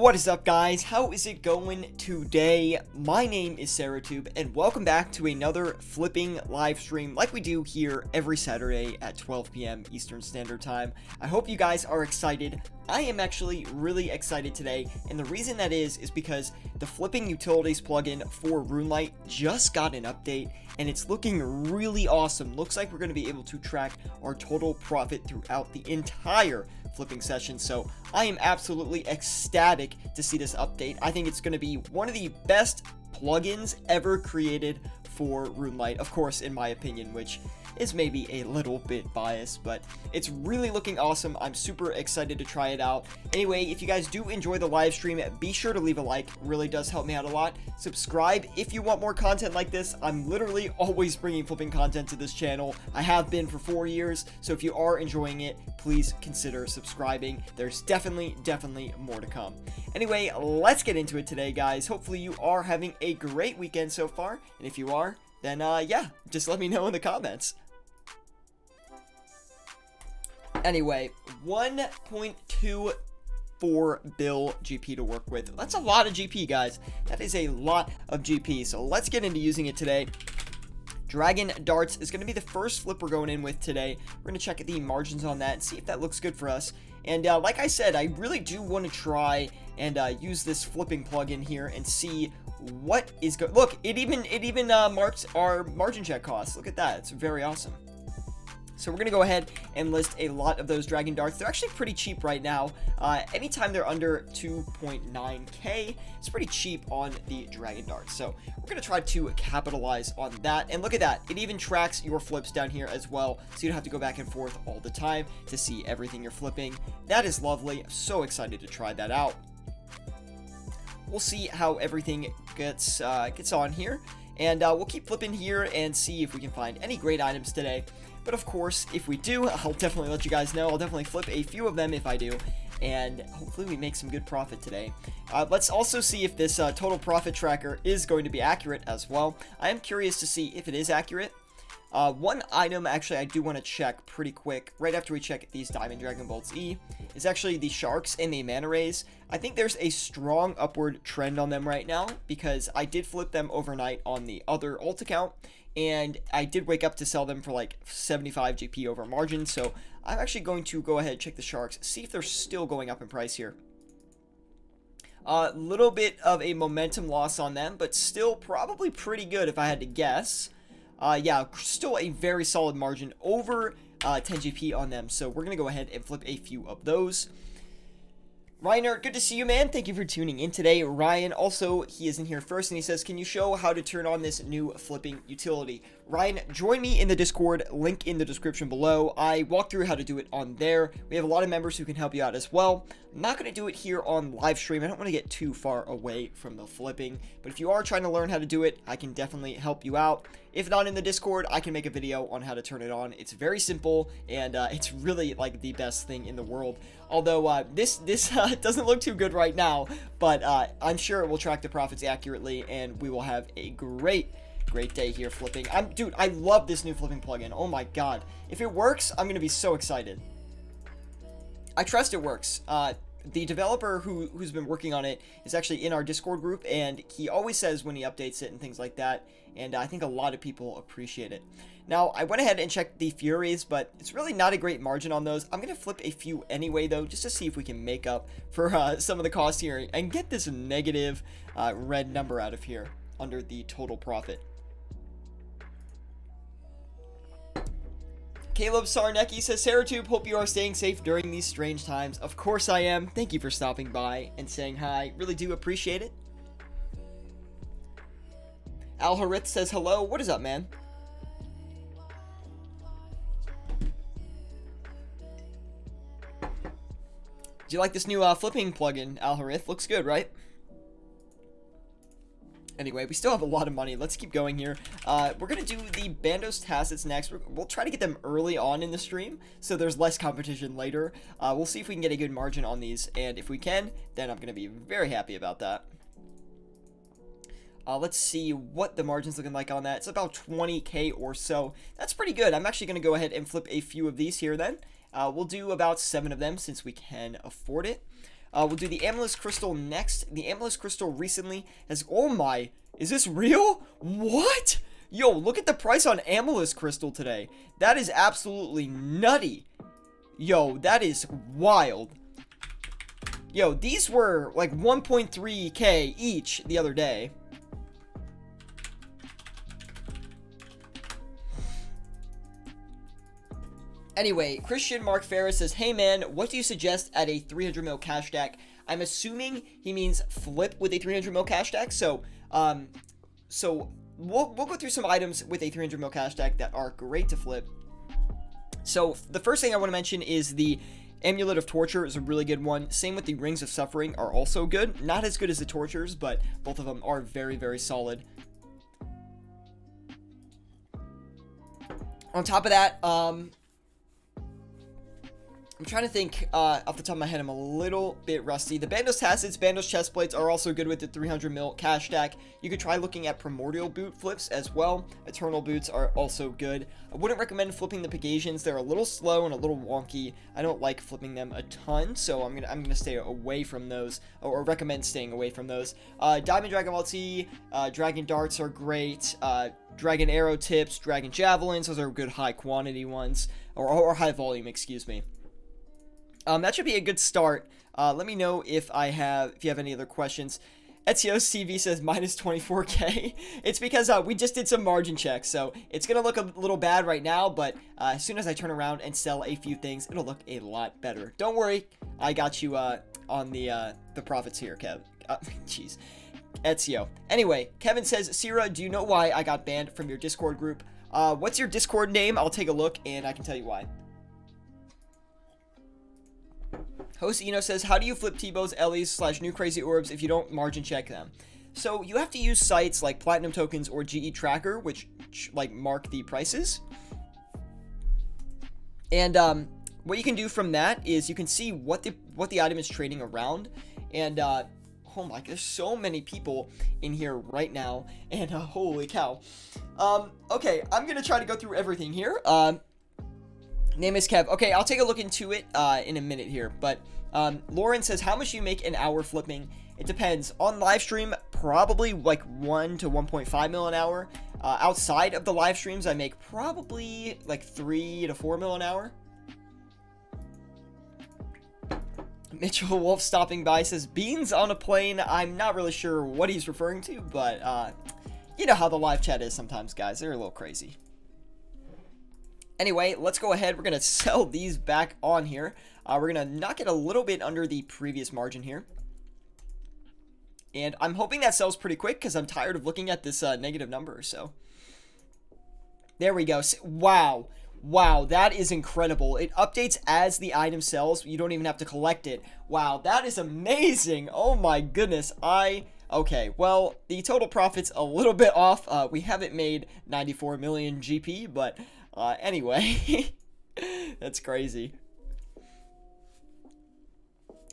What is up, guys? How is it going today? My name is Syratube, and welcome back to another flipping live stream like we do here every Saturday at 12 p.m. Eastern Standard Time. I hope you guys are excited. I am actually really excited today, and the reason that is because the Flipping Utilities plugin for RuneLite just got an update, and it's looking really awesome. Looks like we're going to be able to track our total profit throughout the entire flipping session, so I am absolutely ecstatic to see this update. I think it's going to be one of the best plugins ever created for RuneLite, of course, in my opinion, which is maybe a little bit biased, but it's really looking awesome. I'm super excited to try it out. Anyway, if you guys do enjoy the live stream, be sure to leave a like. It really does help me out a lot. Subscribe if you want more content like this. I'm literally always bringing flipping content to this channel. I have been for 4 years, so if you are enjoying it, please consider subscribing. There's definitely more to come. Anyway, let's get into it today, guys. Hopefully you are having a great weekend so far, and if you are, then yeah, just let me know in the comments. Anyway, 1.24 bill GP to work with. That's a lot of GP, guys. That is a lot of GP. So let's get into using it today. Dragon Darts is going to be the first flip we're going in with today. We're going to check the margins on that and see if that looks good for us. And like I said, I really do want to try and use this flipping plugin here and see what is good. Look, it even marks our margin check costs. Look at that. It's very awesome. So we're going to go ahead and list a lot of those Dragon Darts. They're actually pretty cheap right now. Anytime they're under 2.9k, it's pretty cheap on the Dragon Darts. So we're going to try to capitalize on that. And look at that. It even tracks your flips down here as well, so you don't have to go back and forth all the time to see everything you're flipping. That is lovely. I'm so excited to try that out. We'll see how everything gets on here. And we'll keep flipping here and see if we can find any great items today. But of course, if we do, I'll definitely let you guys know. I'll definitely flip a few of them if I do. And hopefully we make some good profit today. Let's also see if this total profit tracker is going to be accurate as well. I am curious to see if it is accurate. One item actually I do want to check pretty quick right after we check these Diamond Dragon Bolts E is actually the Sharks and the Mana Rays. I think there's a strong upward trend on them right now because I did flip them overnight on the other alt account, and I did wake up to sell them for like 75 GP over margin. So I'm actually going to go ahead and check the Sharks, see if they're still going up in price here. A little bit of a momentum loss on them, but still probably pretty good if I had to guess. Yeah, still a very solid margin, over 10 GP on them. So we're going to go ahead and flip a few of those. Reiner, good to see you, man. Thank you for tuning in today. Ryan, also, he is in here first, and he says, can you show how to turn on this new flipping utility? Ryan, join me in the Discord, link in the description below. I walk through how to do it on there. We have a lot of members who can help you out as well. I'm not going to do it here on live stream. I don't want to get too far away from the flipping, but if you are trying to learn how to do it, I can definitely help you out. If not in the Discord, I can make a video on how to turn it on. It's very simple, and it's really like the best thing in the world. Although this doesn't look too good right now, but I'm sure it will track the profits accurately, and we will have a great day here flipping. Dude, I love this new flipping plugin. Oh my god. If it works, I'm going to be so excited. I trust it works. The developer who's been working on it is actually in our Discord group, and he always says when he updates it and things like that, and I think a lot of people appreciate it. Now, I went ahead and checked the Furies, but it's really not a great margin on those. I'm going to flip a few anyway, though, just to see if we can make up for some of the costs here and get this negative red number out of here under the total profit. Caleb Sarnecki says, Syratube, hope you are staying safe during these strange times. Of course I am. Thank you for stopping by and saying hi. Really do appreciate it. Al Harith says, hello. What is up, man? Do you like this new flipping plugin, Al Harith? Looks good, right? Anyway, we still have a lot of money. Let's keep going here. We're going to do the Bandos Tacits next. We'll try to get them early on in the stream, so there's less competition later. We'll see if we can get a good margin on these, and if we can, then I'm going to be very happy about that. Let's see what the margin's looking like on that. It's about 20k or so. That's pretty good. I'm actually going to go ahead and flip a few of these here then. We'll do about 7 of them since we can afford it. We'll do the Amethyst Crystal next. The Amethyst Crystal recently has... Oh my... Is this real? What? Yo, look at the price on Amethyst Crystal today. That is absolutely nutty. Yo, that is wild. Yo, these were like 1.3k each the other day. Anyway, Christian Mark Ferris says, hey man, what do you suggest at a 300 mil cash stack? I'm assuming he means flip with a 300 mil cash stack. So we'll go through some items with a 300 mil cash stack that are great to flip. So the first thing I want to mention is the Amulet of Torture is a really good one. Same with the Rings of Suffering are also good. Not as good as the Tortures, but both of them are very, very solid. On top of that, I'm trying to think off the top of my head. I'm a little bit rusty. The Bandos Tassets, Bandos Chestplates are also good with the 300 mil cash stack. You could try looking at Primordial Boot flips as well. Eternal Boots are also good. I wouldn't recommend flipping the Pegasians. They're a little slow and a little wonky. I don't like flipping them a ton, so I'm gonna stay away from those, or recommend staying away from those. Diamond Dragon Ball T, Dragon Darts are great. Dragon Arrow Tips, Dragon Javelins, those are good high quantity ones, or high volume, excuse me. That should be a good start. Let me know if you have any other questions. Ezio's CV says minus 24k. It's because we just did some margin checks, so it's gonna look a little bad right now, but as soon as I turn around and sell a few things, it'll look a lot better. Don't worry, I got you on the profits here, Kev. Jeez, Ezio. Anyway, Kevin says, Syra, do you know why I got banned from your Discord group? What's your Discord name? I'll take a look and I can tell you why. Host Eno says, how do you flip T-Bows, Ellie's / new crazy orbs if you don't margin check them? So you have to use sites like Platinum Tokens or GE Tracker, which like mark the prices. And what you can do from that is you can see what the item is trading around. And oh my, there's so many people in here right now. And holy cow. Okay, I'm gonna try to go through everything here. Name is Kev. Okay, I'll take a look into it in a minute here. But Lauren says, how much do you make an hour flipping? It depends. On live stream, probably like 1 to 1.5 mil an hour. Outside of the live streams, I make probably like 3 to 4 mil an hour. Mitchell Wolf stopping by says, beans on a plane. I'm not really sure what he's referring to, but you know how the live chat is sometimes, guys. They're a little crazy. Anyway, let's go ahead. We're going to sell these back on here. We're going to knock it a little bit under the previous margin here. And I'm hoping that sells pretty quick because I'm tired of looking at this negative number. So there we go. Wow. Wow, that is incredible. It updates as the item sells. You don't even have to collect it. Wow, that is amazing. Oh my goodness. Okay, well, the total profit's a little bit off. We haven't made 94 million GP, but anyway, that's crazy.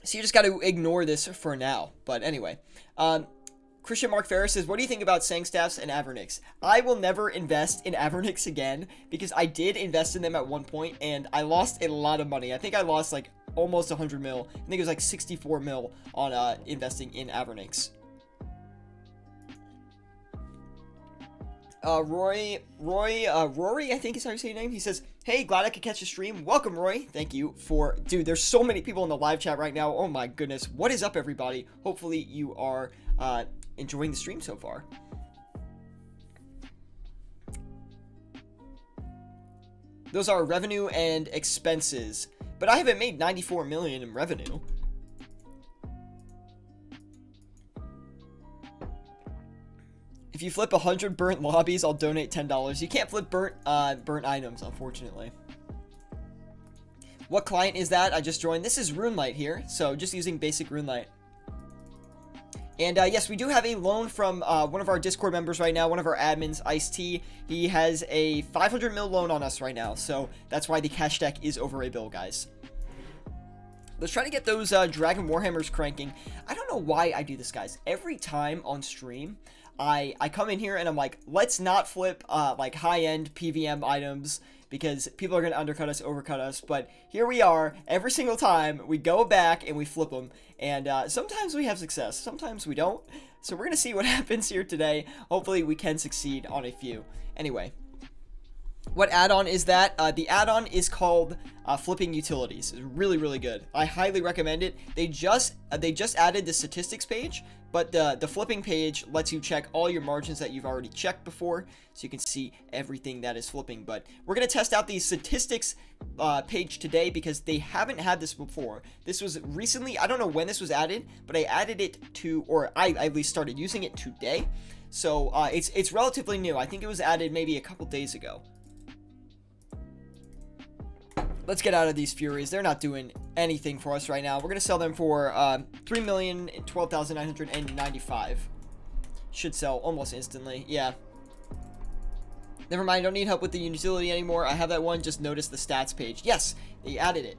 So you just got to ignore this for now. But anyway, Christian Mark Ferris says, what do you think about Sangstaffs and Avernix? I will never invest in Avernix again because I did invest in them at one point and I lost a lot of money. I think I lost like almost 100 mil. I think it was like 64 mil on investing in Avernix. Rory, I think is how you say your name. He says, hey, glad I could catch a stream. Welcome, Roy. Thank you for, dude, there's so many people in the live chat right now. Oh my goodness. What is up, everybody? Hopefully you are, enjoying the stream so far. Those are revenue and expenses, but I haven't made 94 million in revenue. If you flip 100 burnt lobbies, I'll donate $10. You can't flip burnt items, unfortunately. What client is that? I just joined. This is RuneLite here, so just using basic RuneLite. And yes, we do have a loan from one of our Discord members right now, one of our admins, Ice-T. He has a 500 mil loan on us right now, so that's why the cash stack is over a bill, guys. Let's try to get those Dragon Warhammers cranking. I don't know why I do this, guys. Every time on stream, I come in here and I'm like, let's not flip like high-end PVM items because people are going to undercut us, overcut us. But here we are. Every single time we go back and we flip them. And sometimes we have success. Sometimes we don't. So we're going to see what happens here today. Hopefully we can succeed on a few. Anyway. What add-on is that? The add-on is called Flipping Utilities. It's really, really good. I highly recommend it. They just added the statistics page, but the flipping page lets you check all your margins that you've already checked before, so you can see everything that is flipping. But we're going to test out the statistics page today because they haven't had this before. This was recently, I don't know when this was added, but I added it to, or I at least started using it today. So it's relatively new. I think it was added maybe a couple days ago. Let's get out of these Furies. They're not doing anything for us right now. We're going to sell them for $3,012,995. Should sell almost instantly. Yeah. Never mind. I don't need help with the utility anymore. I have that one. Just notice the stats page. Yes, they added it.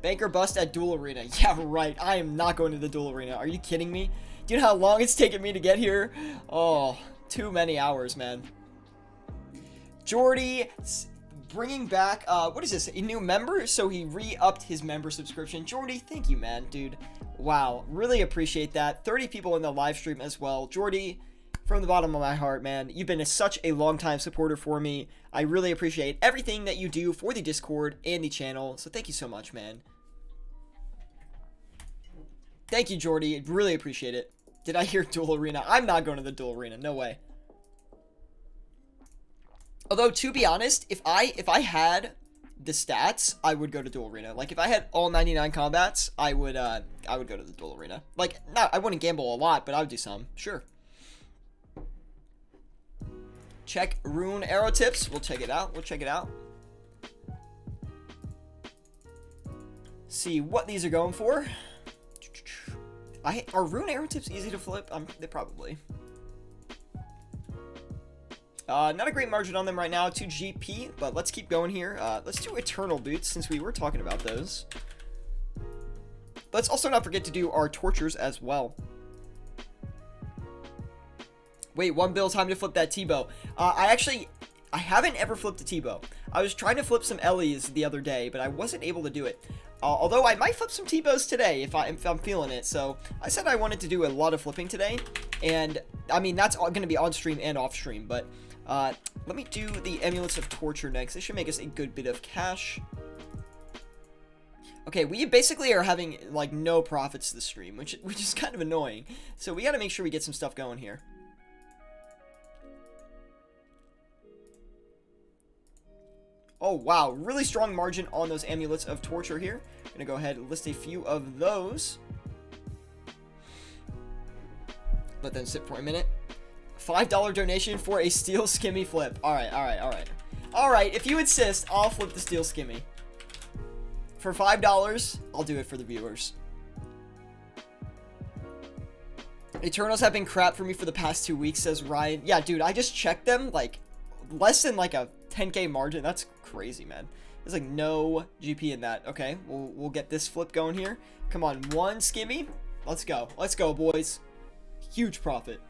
Banker bust at Duel Arena. Yeah, right. I am not going to the Duel Arena. Are you kidding me? Do you know how long it's taken me to get here? Oh, too many hours, man. Jordy... bringing back, what is this, a new member? So he re-upped his member subscription. Jordy, thank you, man, dude. Wow, really appreciate that. 30 people in the live stream as well. Jordy, from the bottom of my heart, man, you've been such a long-time supporter for me. I really appreciate everything that you do for the Discord and the channel, so thank you so much, man. Thank you, Jordy. Really appreciate it. Did I hear Duel Arena? I'm not going to the Duel Arena. No way. Although, to be honest, if I had the stats, I would go to Duel Arena. Like, if I had all 99 combats, I would go to the Duel Arena. Like, I wouldn't gamble a lot, but I would do some. Sure. Check Rune Arrow Tips. We'll check it out. We'll check it out. See what these are going for. Are Rune Arrow Tips easy to flip? They probably... not a great margin on them right now, 2 GP, but let's keep going here. Let's do Eternal Boots, since we were talking about those. Let's also not forget to do our Tortures as well. Wait, 1 bill, time to flip that T-Bow. I haven't ever flipped a T-Bow. I was trying to flip some Ellies the other day, but I wasn't able to do it. Although I might flip some T-Bows today if I'm feeling it. So I said I wanted to do a lot of flipping today, and I mean that's going to be on stream and off stream, but let me do the Amulets of Torture next. This should make us a good bit of cash. Okay, we basically are having like no profits this stream, which is kind of annoying. So we got to make sure we get some stuff going here. Oh wow, really strong margin on those Amulets of Torture here. I'm gonna go ahead and list a few of those. Let them sit for a minute. $5 donation for a Steel Skimmy flip. Alright. Alright, if you insist, I'll flip the Steel Skimmy. For $5, I'll do it for the viewers. Eternals have been crap for me for the past 2 weeks, says Ryan. Yeah, dude, I just checked them, like, less than, like, a 10k margin. That's crazy, man. There's, like, no GP in that. Okay, we'll get this flip going here. Come on, 1 Skimmy. Let's go. Let's go, boys. Huge profit.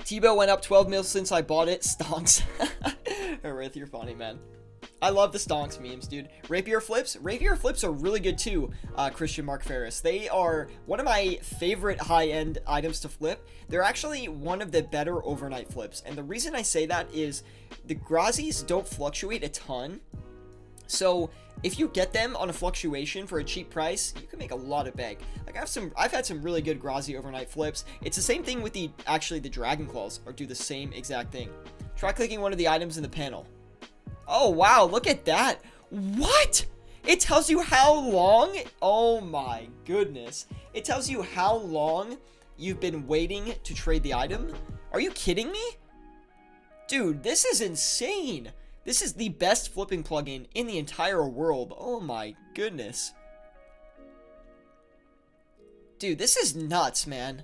T-Bow went up 12 mil since I bought it. Stonks. Arith, you're funny, man. I love the Stonks memes, dude. Rapier flips? Rapier flips are really good too, Christian Mark Ferris. They are one of my favorite high-end items to flip. They're actually one of the better overnight flips. And the reason I say that is the Grazis don't fluctuate a ton. So if you get them on a fluctuation for a cheap price, you can make a lot of bank. Like I've had some really good Grazi overnight flips. It's the same thing with the Dragon Claws, or do the same exact thing. Try clicking one of the items in the panel. Oh wow, look at that. What? It tells you how long? Oh my goodness. It tells you how long you've been waiting to trade the item. Are you kidding me? Dude, this is insane. This is the best flipping plugin in the entire world. Oh my goodness. Dude, this is nuts, man.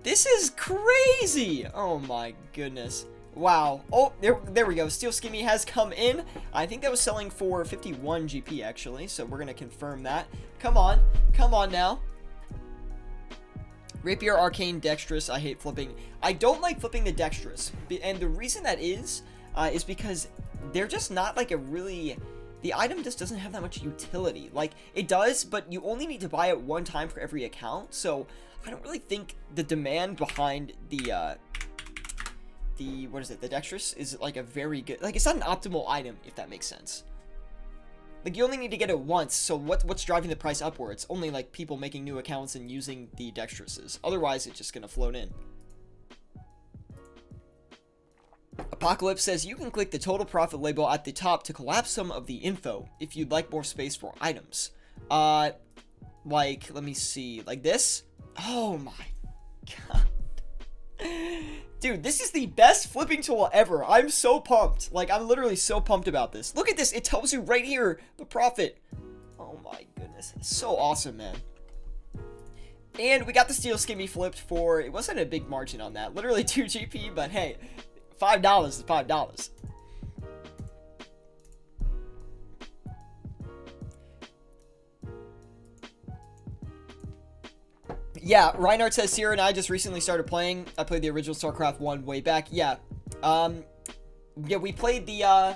This is crazy. Oh my goodness. Wow. Oh, there we go. Steel Skimmy has come in. I think that was selling for 51 GP actually, so we're going to confirm that. Come on. Come on now. Rapier, Arcane, Dexterous. I hate flipping. I don't like flipping the Dexterous. And the reason that is because they're just not like a really... The item just doesn't have that much utility. Like, it does, but you only need to buy it one time for every account. So, I don't really think the demand behind the what is it? The Dexterous is like a very good... Like, it's not an optimal item, if that makes sense. Like, you only need to get it once, so what's driving the price upwards? Only, like, people making new accounts and using the Dexterouses. Otherwise, it's just gonna float in. Apocalypse says, you can click the total profit label at the top to collapse some of the info if you'd like more space for items. Like, let me see, like this? Oh my god. Dude, this is the best flipping tool ever. I'm so pumped. Like, I'm literally so pumped about this. Look at this. It tells you right here the profit. Oh my goodness. So awesome, man. And we got the Steel Skimmy flipped for, it wasn't a big margin on that. Literally 2 GP, but hey, $5 is $5. Yeah, Reinhardt says, Sierra and I just recently started playing. I played the original StarCraft 1 way back. Yeah. Yeah, we played the,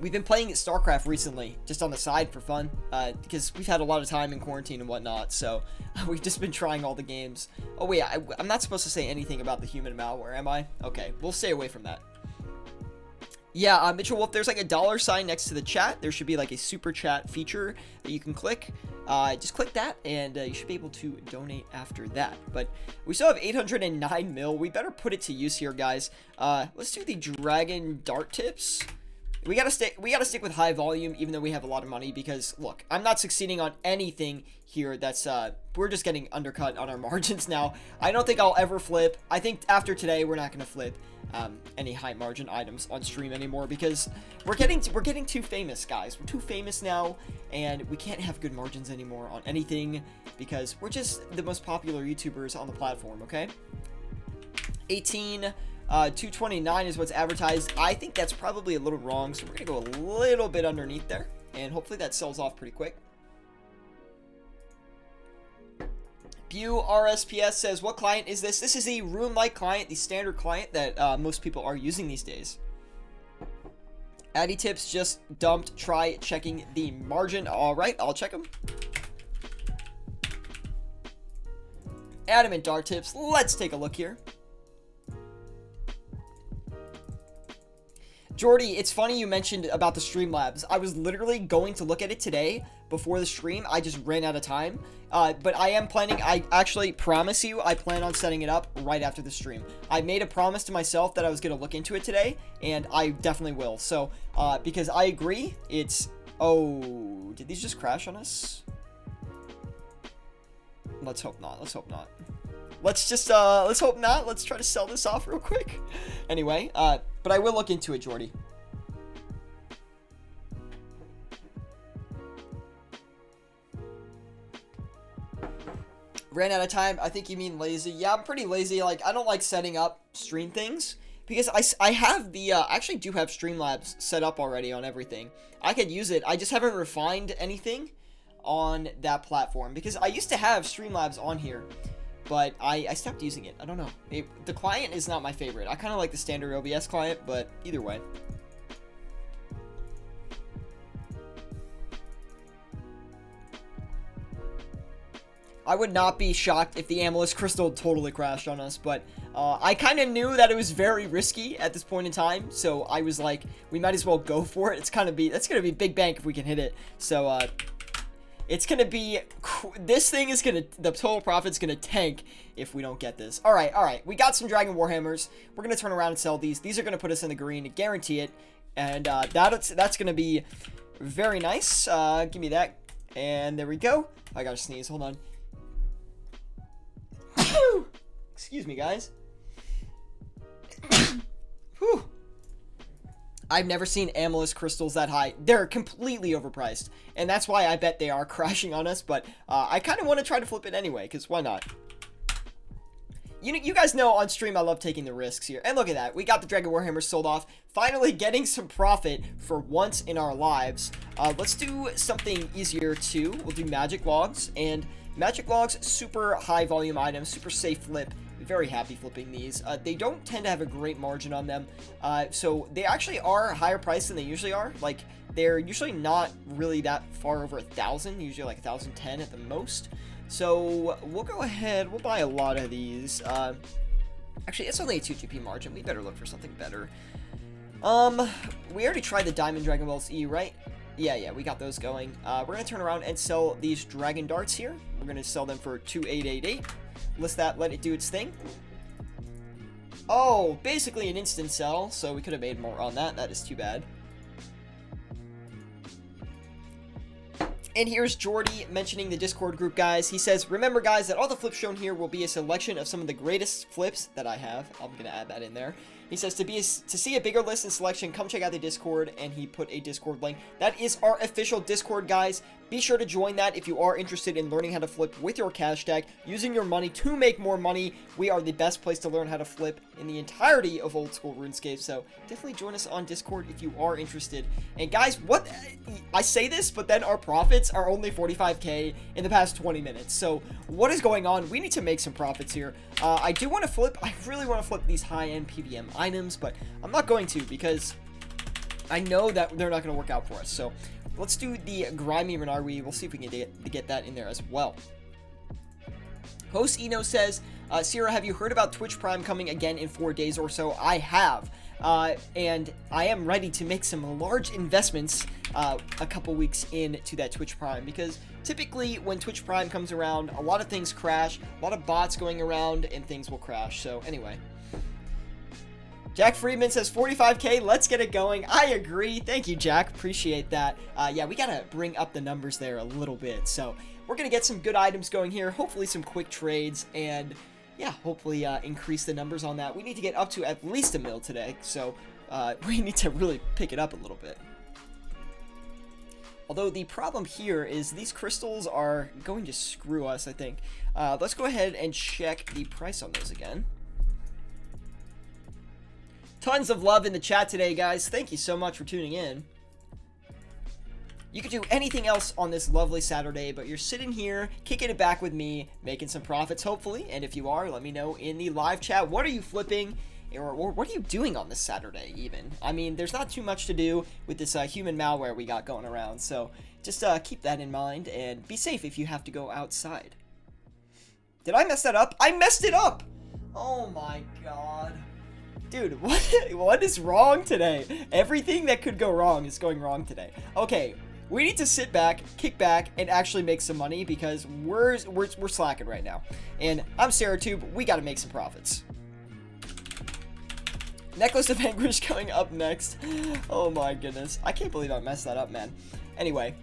we've been playing StarCraft recently, just on the side for fun, because we've had a lot of time in quarantine and whatnot, so we've just been trying all the games. Oh, wait, I'm not supposed to say anything about the human malware, am I? Okay, we'll stay away from that. Yeah, Mitchell Wolf, there's like a $ next to the chat. There should be like a super chat feature that you can click. Just click that, and you should be able to donate after that. But we still have 809 mil. We better put it to use here, guys. Let's do the Dragon Dart tips. We gotta stick with high volume, even though we have a lot of money, because look, I'm not succeeding on anything here. That's we're just getting undercut on our margins now. I don't think I'll ever flip. I think after today, we're not gonna flip any high margin items on stream anymore, because we're getting too famous, guys. We're too famous now, and we can't have good margins anymore on anything, because we're just the most popular YouTubers on the platform. Okay, 229 is what's advertised. I think that's probably a little wrong, so we're gonna go a little bit underneath there, and hopefully that sells off pretty quick. Pew RSPS says, what client is this? This is the room-like client, the standard client that most people are using these days. Addy Tips just dumped. Try checking the margin. All right, I'll check them. Adamant Dart Tips. Let's take a look here. Jordy, it's funny you mentioned about the Streamlabs. I was literally going to look at it today before the stream. I just ran out of time. But I am planning, I actually promise you, I plan on setting it up right after the stream. I made a promise to myself that I was going to look into it today, and I definitely will. So, because I agree, it's... Oh, did these just crash on us? Let's hope not. Let's hope not. Let's just, let's hope not. Let's try to sell this off real quick. Anyway, but I will look into it, Jordy. Ran out of time. I think you mean lazy. Yeah, I'm pretty lazy. Like, I don't like setting up stream things, because I have the, I actually do have Streamlabs set up already on everything. I could use it. I just haven't refined anything on that platform, because I used to have Streamlabs on here, but I stopped using it. I don't know. The client is not my favorite. I kind of like the standard OBS client, but either way. I would not be shocked if the Amethyst Crystal totally crashed on us, but I kind of knew that it was very risky at this point in time, so I was like, we might as well go for it. That's gonna be big bank if we can hit it. So it's gonna be, this thing is gonna, the total profit's gonna tank if we don't get this. All right, we got some Dragon Warhammers. We're gonna turn around and sell these. These are gonna put us in the green, guarantee it, and that's gonna be very nice. Give me that, and there we go. I gotta sneeze. Hold on. Excuse me, guys. Whew. I've never seen Amethyst crystals that high. They're completely overpriced, and that's why I bet they are crashing on us, but I kind of want to try to flip it anyway, because why not? you guys know on stream I love taking the risks here. And look at that. We got the Dragon Warhammer sold off. Finally getting some profit for once in our lives. Let's do something easier too. We'll do magic logs. And magic logs, super high volume items, super safe flip. Very happy flipping these. They don't tend to have a great margin on them. So they actually are higher priced than they usually are. Like, they're usually not really that far over 1,000. Usually like 1,010 at the most. So we'll go ahead, we'll buy a lot of these. Actually, it's only a 2 GP margin. We better look for something better. We already tried the Diamond Dragon Balls E, right? Yeah, we got those going. We're going to turn around and sell these Dragon Darts here. We're going to sell them for 2,888. List that, let it do its thing. Oh, basically an instant sell, so we could have made more on that. That is too bad. And here's Jordy mentioning the Discord group, guys. He says, remember, guys, that all the flips shown here will be a selection of some of the greatest flips that I have. I'm going to add that in there. He says, to see a bigger list and selection, come check out the Discord, and he put a Discord link. That is our official Discord, guys. Be sure to join that if you are interested in learning how to flip with your cash stack, using your money to make more money. We are the best place to learn how to flip in the entirety of old school RuneScape, so definitely join us on Discord if you are interested. And guys, what I say this, but then our profits are only 45k in the past 20 minutes. So what is going on? We need to make some profits here. I do want to flip. I really want to flip these high-end PVM items, but I'm not going to because I know that they're not going to work out for us. So let's do the Grimy Renarwi. We'll see if we can get that in there as well. Host Eno says, Sierra, have you heard about Twitch Prime coming again in 4 days or so? I have. And I am ready to make some large investments a couple weeks into that Twitch Prime, because typically when Twitch Prime comes around, a lot of things crash, a lot of bots going around, and things will crash. So anyway. Jack Friedman says 45k, let's get it going. I agree. Thank you, Jack. Appreciate that. Yeah, we gotta bring up the numbers there a little bit. So we're gonna get some good items going here, hopefully some quick trades, and yeah, hopefully increase the numbers on that. We need to get up to at least 1 mil today, so we need to really pick it up a little bit. Although the problem here is these crystals are going to screw us, I think. Let's go ahead and check the price on those again. Tons of love in the chat today, guys. Thank you so much for tuning in. You could do anything else on this lovely Saturday, but you're sitting here, kicking it back with me, making some profits, hopefully. And if you are, let me know in the live chat. What are you flipping? Or what are you doing on this Saturday, even? I mean, there's not too much to do with this human malware we got going around. So just keep that in mind and be safe if you have to go outside. Did I mess that up? I messed it up! Oh my god. Dude, what is wrong today? Everything that could go wrong is going wrong today. Okay, we need to sit back, kick back, and actually make some money because we're slacking right now. And I'm Syratube. We got to make some profits. Necklace of Anguish coming up next. Oh my goodness. I can't believe I messed that up, man. Anyway.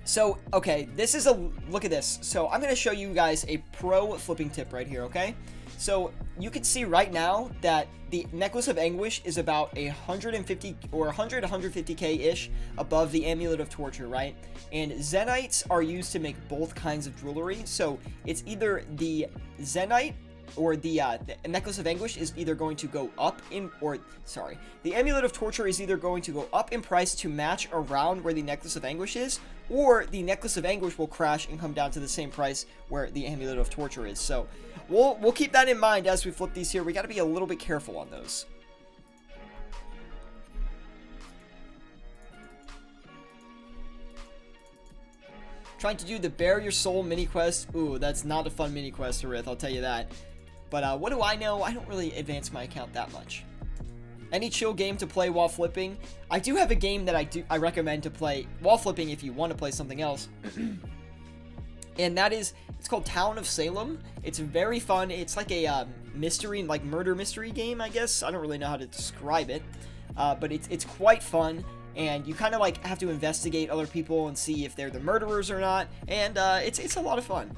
So, okay, this is look at this. So, I'm going to show you guys a pro flipping tip right here, okay? So, you can see right now that the Necklace of Anguish is about 150 or 150k-ish above the Amulet of Torture, right? And Zenites are used to make both kinds of jewelry. So, it's either the Zenite or the Necklace of Anguish is either going to go up in, the Amulet of Torture is either going to go up in price to match around where the Necklace of Anguish is, or the Necklace of Anguish will crash and come down to the same price where the Amulet of Torture is. So we'll keep that in mind as we flip these here. We got to be a little bit careful on those. Trying to do the Bare Your Soul mini quest. Ooh, that's not a fun mini quest, Arith, I'll tell you that. But what do I know? I don't really advance my account that much. Any chill game to play while flipping? I do have a game that I recommend to play while flipping if you want to play something else. And that is, it's called Town of Salem. It's very fun. It's like a mystery, like murder mystery game, I guess. I don't really know how to describe it. But it's quite fun. And you kind of like have to investigate other people and see if they're the murderers or not. And it's a lot of fun.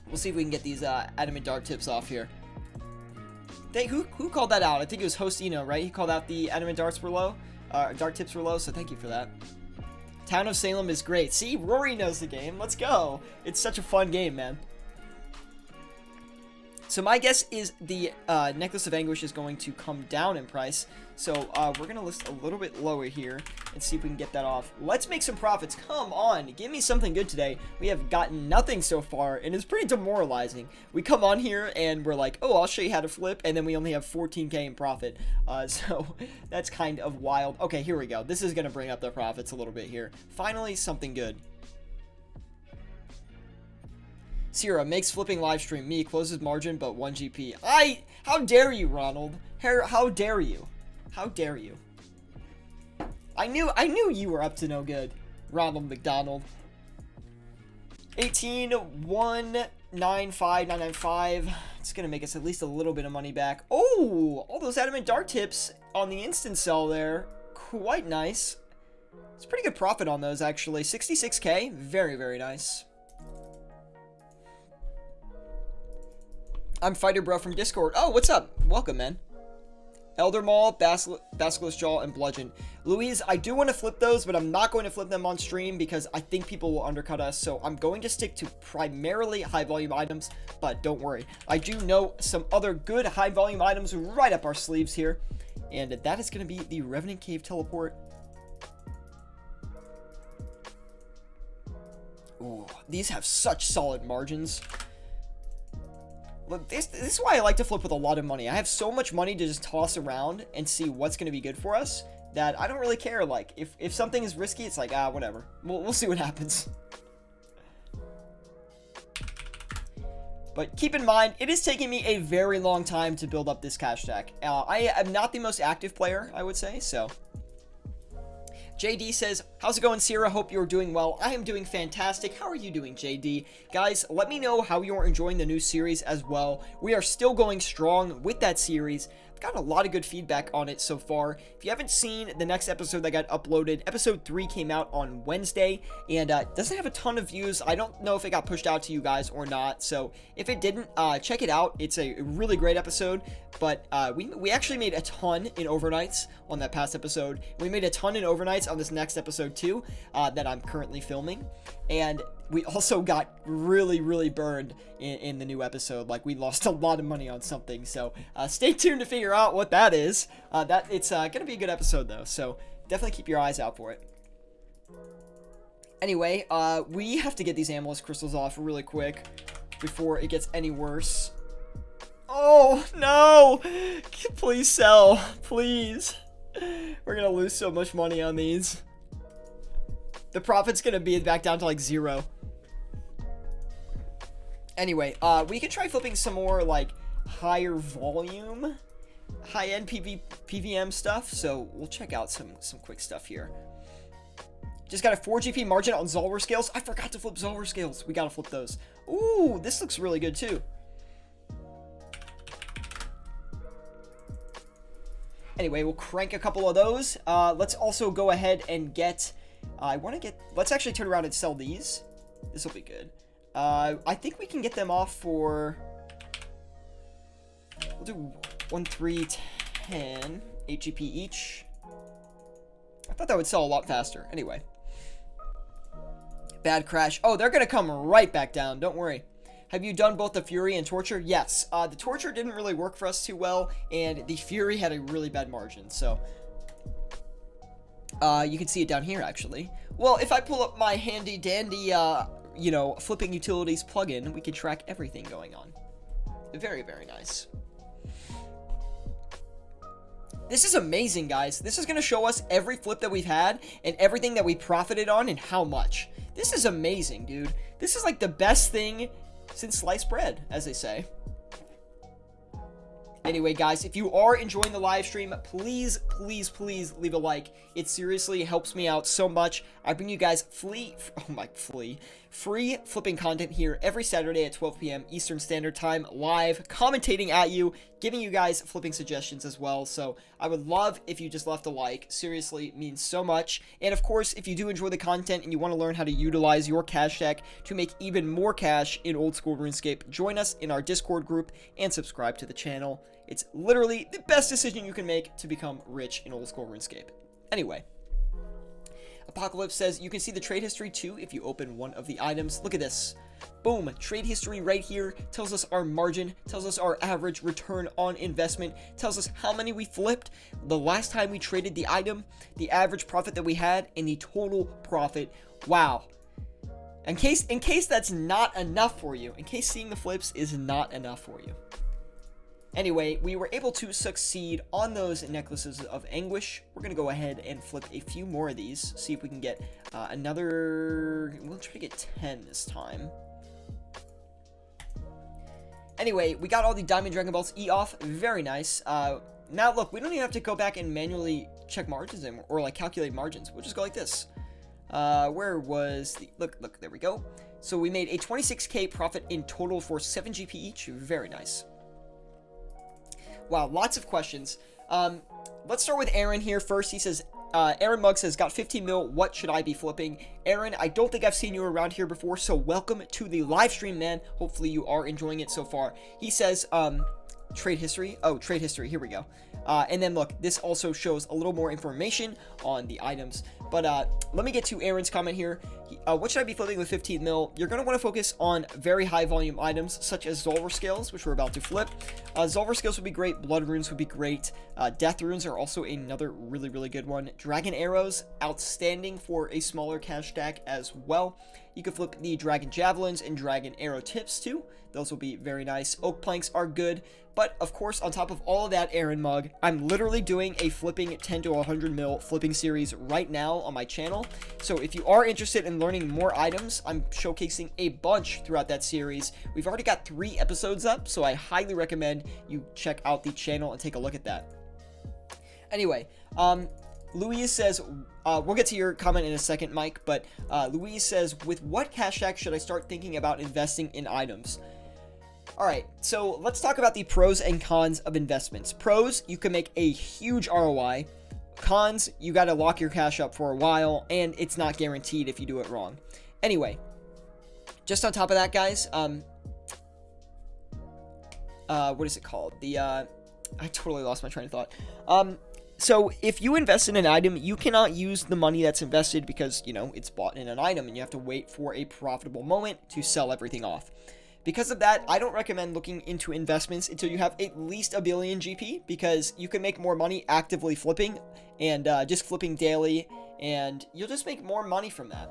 We'll see if we can get these adamant dark tips off here. Who called that out? I think it was Host Eno, right? He called out the adamant darts were low. Dark tips were low, so thank you for that. Town of Salem is great. See, Rory knows the game. Let's go. It's such a fun game, man. So my guess is the Necklace of Anguish is going to come down in price. So we're going to list a little bit lower here and see if we can get that off. Let's make some profits. Come on. Give me something good today. We have gotten nothing so far, and it's pretty demoralizing. We come on here, and we're like, oh, I'll show you how to flip, and then we only have 14K in profit. So that's kind of wild. Okay, here we go. This is going to bring up the profits a little bit here. Finally, something good. Sierra makes flipping live stream. Me closes margin, but 1 GP. How dare you, Ronald? How dare you? How dare you? I knew you were up to no good, Ronald McDonald. 18 195 995. It's gonna make us at least a little bit of money back. Oh, all those adamant dart tips on the instant sell there, quite nice. It's pretty good profit on those actually. 66K, very very nice. I'm Fighter Bro from Discord. Oh, what's up? Welcome, man. Elder Maul, Basilisk Jaw, and Bludgeon. Louise, I do want to flip those, but I'm not going to flip them on stream because I think people will undercut us. So I'm going to stick to primarily high volume items, but don't worry. I do know some other good high volume items right up our sleeves here. And that is going to be the Revenant Cave Teleport. Ooh, these have such solid margins. Look, this is why I like to flip with a lot of money. I have so much money to just toss around and see what's going to be good for us that I don't really care. Like, if something is risky, it's like, whatever. We'll see what happens. But keep in mind, it is taking me a very long time to build up this cash stack. I am not the most active player, I would say, so... JD says, how's it going, Sierra? Hope you're doing well. I am doing fantastic. How are you doing, JD? Guys, let me know how you're enjoying the new series as well. We are still going strong with that series. I've gotten a lot of good feedback on it so far. If you haven't seen the next episode that got uploaded, episode 3 came out on Wednesday, and doesn't have a ton of views. I don't know if it got pushed out to you guys or not, so if it didn't, check it out. It's a really great episode, but we actually made a ton in overnights on that past episode. We made a ton in overnights on this next episode too, that I'm currently filming, and we also got really burned in the new episode. Like, we lost a lot of money on something, so stay tuned to figure out what that is. It's gonna be a good episode though, so definitely keep your eyes out for it. Anyway, we have to get these Amethyst crystals off really quick before it gets any worse. Oh no, please sell, please. We're gonna lose so much money on these. The profit's gonna be back down to like 0. Anyway, we can try flipping some more like higher volume, high-end PVM stuff. So we'll check out some quick stuff here. Just got a 4 GP margin on Zolwer scales. I forgot to flip Zolwer scales. We gotta flip those. Ooh, this looks really good too. Anyway, we'll crank a couple of those. Let's also go ahead and get... let's actually turn around and sell these. This will be good. I think we can get them off for... We'll do 1, 3, 10, 8 GP each. I thought that would sell a lot faster. Anyway. Bad crash. Oh, they're going to come right back down. Don't worry. Have you done both the Fury and Torture? Yes. The Torture didn't really work for us too well, and the Fury had a really bad margin, so... you can see it down here, actually. Well, if I pull up my handy-dandy, you know, flipping utilities plugin, we can track everything going on. Very, very nice. This is amazing, guys. This is going to show us every flip that we've had and everything that we profited on and how much. This is amazing, dude. This is like the best thing since sliced bread, as they say. Anyway, guys, if you are enjoying the live stream, please leave a like. It seriously helps me out so much. I bring you guys free flipping content here every Saturday at 12 p.m. Eastern Standard Time, live, commentating at you, giving you guys flipping suggestions as well. So I would love if you just left a like. Seriously, it means so much. And of course, if you do enjoy the content and you want to learn how to utilize your cash stack to make even more cash in old school RuneScape, join us in our Discord group and subscribe to the channel. It's literally the best decision you can make to become rich in old school RuneScape. Anyway, Apocalypse says you can see the trade history too if you open one of the items. Look at this. Boom, trade history right here tells us our margin, tells us our average return on investment, tells us how many we flipped, the last time we traded the item, the average profit that we had, and the total profit. Wow. In case that's not enough for you, in case seeing the flips is not enough for you. Anyway, we were able to succeed on those necklaces of anguish. We're going to go ahead and flip a few more of these. See if we can get another... We'll try to get 10 this time. Anyway, we got all the Diamond Dragon Balls E off. Very nice. Now, look, we don't even have to go back and manually check margins anymore, or like calculate margins. We'll just go like this. Where was the... Look, there we go. So we made a 26k profit in total for 7 GP each. Very nice. Wow, lots of questions. Let's start with Aaron here first. He says, Aaron Mugg says, got 15 mil. What should I be flipping? Aaron, I don't think I've seen you around here before, so welcome to the live stream, man. Hopefully you are enjoying it so far. He says, trade history. Oh, trade history. Here we go. And then look, this also shows a little more information on the items. But let me get to Aaron's comment here. What should I be flipping with 15 mil? You're going to want to focus on very high volume items such as Zolver Scales, which we're about to flip. Zolver Scales would be great. Blood Runes would be great. Death Runes are also another really, really good one. Dragon Arrows, outstanding for a smaller cash stack as well. You can flip the Dragon Javelins and Dragon Arrow Tips too. Those will be very nice. Oak Planks are good. But, of course, on top of all of that, Aaron Mugg, I'm literally doing a flipping 10 to 100 mil flipping series right now on my channel. So if you are interested in learning more items, I'm showcasing a bunch throughout that series. We've already got 3 episodes up, so I highly recommend you check out the channel and take a look at that. Anyway, Louise says, we'll get to your comment in a second, Mike, but Louise says, with what cash stack should I start thinking about investing in items? Alright, so let's talk about the pros and cons of investments. Pros, you can make a huge ROI. Cons, you gotta lock your cash up for a while, and it's not guaranteed if you do it wrong. Anyway, just on top of that, guys, what is it called? I totally lost my train of thought. So if you invest in an item, you cannot use the money that's invested because, you know, it's bought in an item, and you have to wait for a profitable moment to sell everything off. Because of that, I don't recommend looking into investments until you have at least a billion GP, because you can make more money actively flipping and just flipping daily, and you'll just make more money from that.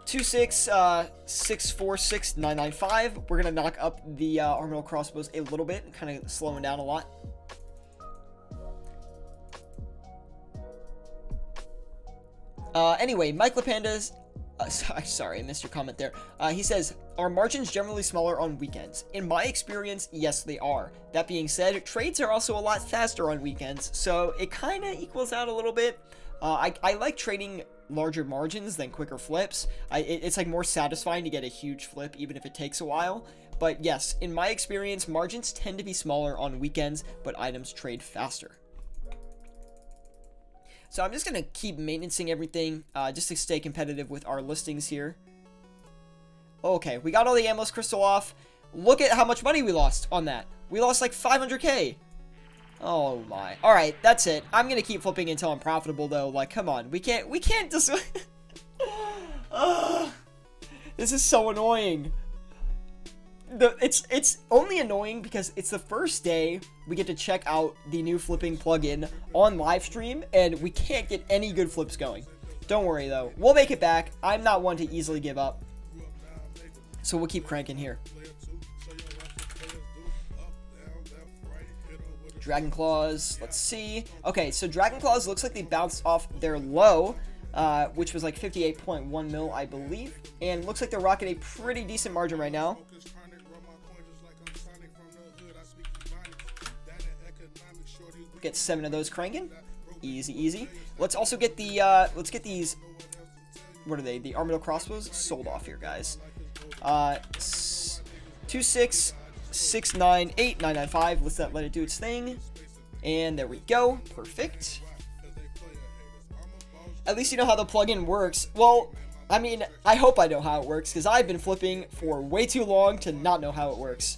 Two 646-995. We're gonna knock up the Armor Crossbows a little bit, kind of slowing down a lot. Anyway, Mike LaPanda's, sorry, I missed your comment there. He says, are margins generally smaller on weekends? In my experience, yes, they are. That being said, trades are also a lot faster on weekends, so it kind of equals out a little bit. I like trading larger margins than quicker flips. It's like more satisfying to get a huge flip, even if it takes a while. But yes, in my experience, margins tend to be smaller on weekends, but items trade faster. So I'm just going to keep maintaining everything just to stay competitive with our listings here. Okay, we got all the Amethyst Crystal off. Look at how much money we lost on that. We lost like 500k. Oh my. Alright, that's it. I'm going to keep flipping until I'm profitable though. Like, come on. We can't just... This is so annoying. It's only annoying because it's the first day we get to check out the new flipping plugin on live stream, and we can't get any good flips going. Don't worry though, we'll make it back. I'm not one to easily give up, so we'll keep cranking here. Dragon Claws, let's see. Okay, so Dragon Claws looks like they bounced off their low, which was like 58.1 mil, I believe, and looks like they're rocking a pretty decent margin right now. Get 7 of those cranking. Easy, easy. Let's also get the, let's get these, what are they? The Armadillo Crossbows sold off here, guys. 266969895. Let's let it do its thing. And there we go. Perfect. At least you know how the plugin works. Well, I mean, I hope I know how it works, because I've been flipping for way too long to not know how it works.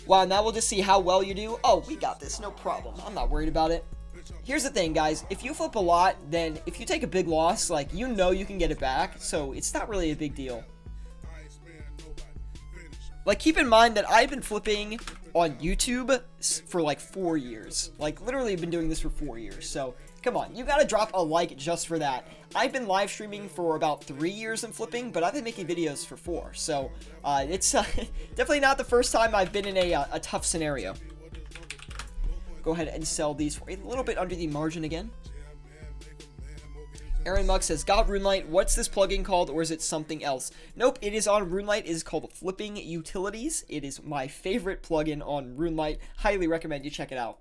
Wow, now we'll just see how well you do. Oh, we got this, no problem. I'm not worried about it. Here's the thing, guys. If you flip a lot, then if you take a big loss, like, you know you can get it back, so it's not really a big deal. Like, keep in mind that I've been flipping on YouTube for like 4 years. Like, literally been doing this for 4 years. So, come on, you gotta drop a like just for that. I've been live streaming for about 3 years in flipping, but I've been making videos for 4. So, it's definitely not the first time I've been in a tough scenario. Go ahead and sell these for a little bit under the margin again. Aaron Muck says, got Runelite, what's this plugin called, or is it something else? Nope, it is on Runelite. It is called Flipping Utilities. It is my favorite plugin on Runelite. Highly recommend you check it out.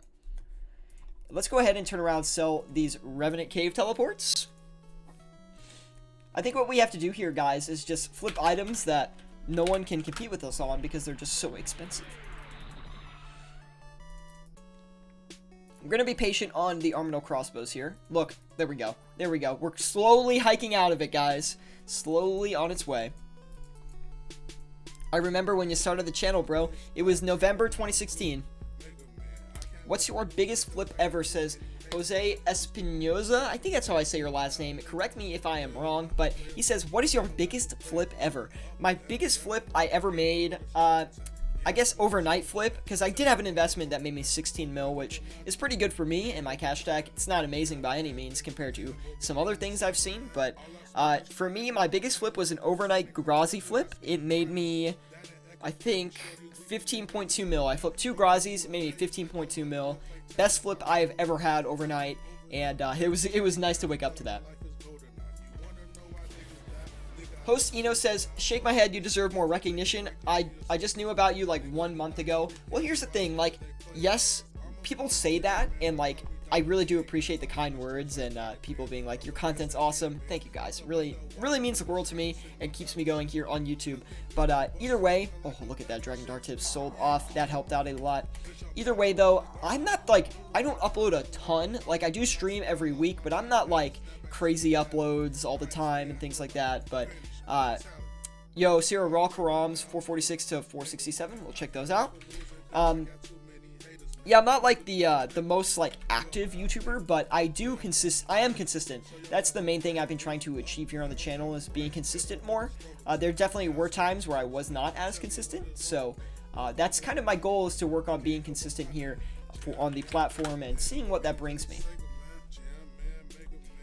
Let's go ahead and turn around and sell these Revenant Cave teleports. I think what we have to do here, guys, is just flip items that no one can compete with us on because they're just so expensive. I'm going to be patient on the Armino crossbows here. Look, there we go. There we go. We're slowly hiking out of it, guys. Slowly on its way. I remember when you started the channel, bro. It was November 2016. What's your biggest flip ever, says Jose Espinoza. I think that's how I say your last name. Correct me if I am wrong, but he says, what is your biggest flip ever? My biggest flip I ever made, I guess overnight flip, because I did have an investment that made me 16 mil, which is pretty good for me and my cash stack. It's not amazing by any means compared to some other things I've seen, but for me, my biggest flip was an overnight Grazi flip. It made me, I think, 15.2 mil. I flipped 2 Grazis, it made me 15.2 mil. Best flip I have ever had overnight, and it was nice to wake up to that. Host Eno says, shake my head, you deserve more recognition. I just knew about you like 1 month ago. Well, here's the thing, like, yes, people say that, and like, I really do appreciate the kind words and people being like, your content's awesome. Thank you guys. Really means the world to me and keeps me going here on YouTube. But either way, oh, look at that. Dragon Dart tips sold off. That helped out a lot. Either way, though, I'm not like, I don't upload a ton. Like, I do stream every week, but I'm not like crazy uploads all the time and things like that. But, yo, Sierra Raw Karams 446 to 467. We'll check those out. Yeah, I'm not like the most like active YouTuber, but I am consistent. That's the main thing I've been trying to achieve here on the channel, is being consistent more. There definitely were times where I was not as consistent, so that's kind of my goal, is to work on being consistent here on the platform and seeing what that brings me.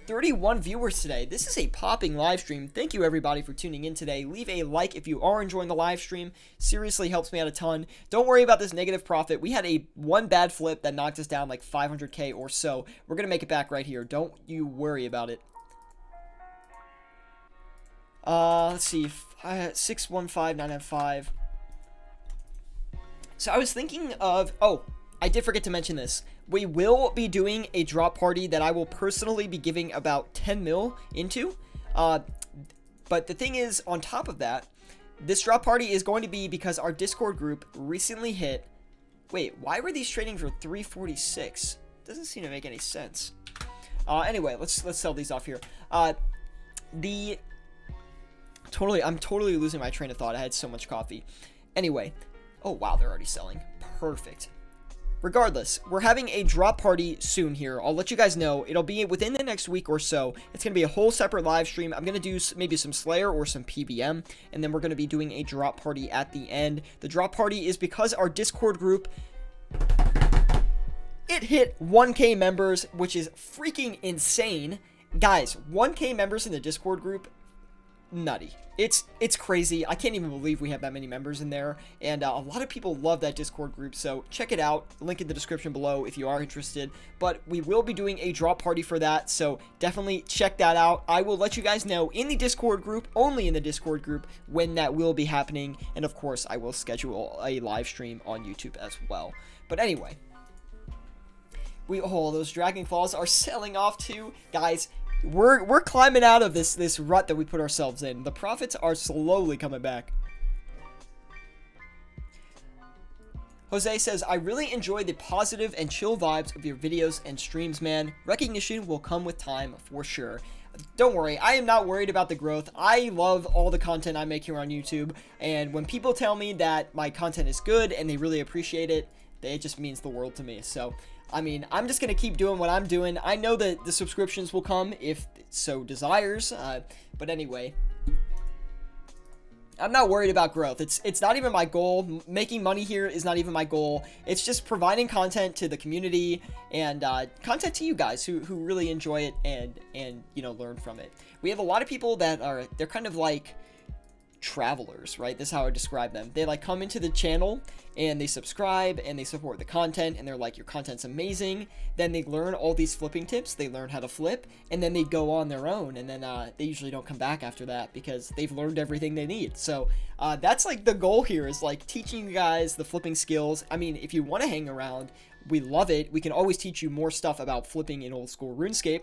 31 viewers today. This is a popping live stream. Thank you everybody for tuning in today. Leave a like if you are enjoying the live stream. Seriously helps me out a ton. Don't worry about this negative profit. We had one bad flip that knocked us down like 500k or so. We're gonna make it back right here. Don't you worry about it. Let's see. 615995. So I was thinking of, oh, I did forget to mention this. We will be doing a drop party that I will personally be giving about 10 mil into. But the thing is, on top of that, this drop party is going to be because our Discord group recently hit... Wait, why were these trading for 346? Doesn't seem to make any sense. Anyway, let's sell these off here. I'm totally losing my train of thought. I had so much coffee. Anyway. Oh, wow, they're already selling. Perfect. Regardless, we're having a drop party soon here. I'll let you guys know. It'll be within the next week or so. It's going to be a whole separate live stream. I'm going to do maybe some Slayer or some PBM, and then we're going to be doing a drop party at the end. The drop party is because our Discord group, it hit 1K members, which is freaking insane. Guys, 1K members in the Discord group, nutty. It's crazy. I can't even believe we have that many members in there, and a lot of people love that Discord group, so check it out. Link in the description below if you are interested. But we will be doing a drop party for that, so definitely check that out. I will let you guys know in the Discord group, only in the Discord group, when that will be happening, and of course I will schedule a live stream on YouTube as well. But anyway, those Dragon Claws are selling off too, guys. We're climbing out of this rut that we put ourselves in. The profits are slowly coming back. Jose says, I really enjoy the positive and chill vibes of your videos and streams, man. Recognition will come with time for sure. don't worry, I am not worried about the growth. I love all the content I make here on YouTube, and when people tell me that my content is good and they really appreciate it, it just means the world to me. So, I mean, I'm just going to keep doing what I'm doing. I know that the subscriptions will come if it so desires, but anyway, I'm not worried about growth. It's not even my goal. Making money here is not even my goal. It's just providing content to the community and content to you guys who really enjoy it and you know, learn from it. We have a lot of people that they're kind of like travelers, right? This is how I describe them. They like come into the channel and they subscribe and they support the content and they're like, your content's amazing. Then they learn all these flipping tips, they learn how to flip, and then they go on their own, and then they usually don't come back after that because they've learned everything they need. So that's like the goal here, is like teaching you guys the flipping skills. I mean, if you want to hang around, we love it. We can always teach you more stuff about flipping in old school RuneScape.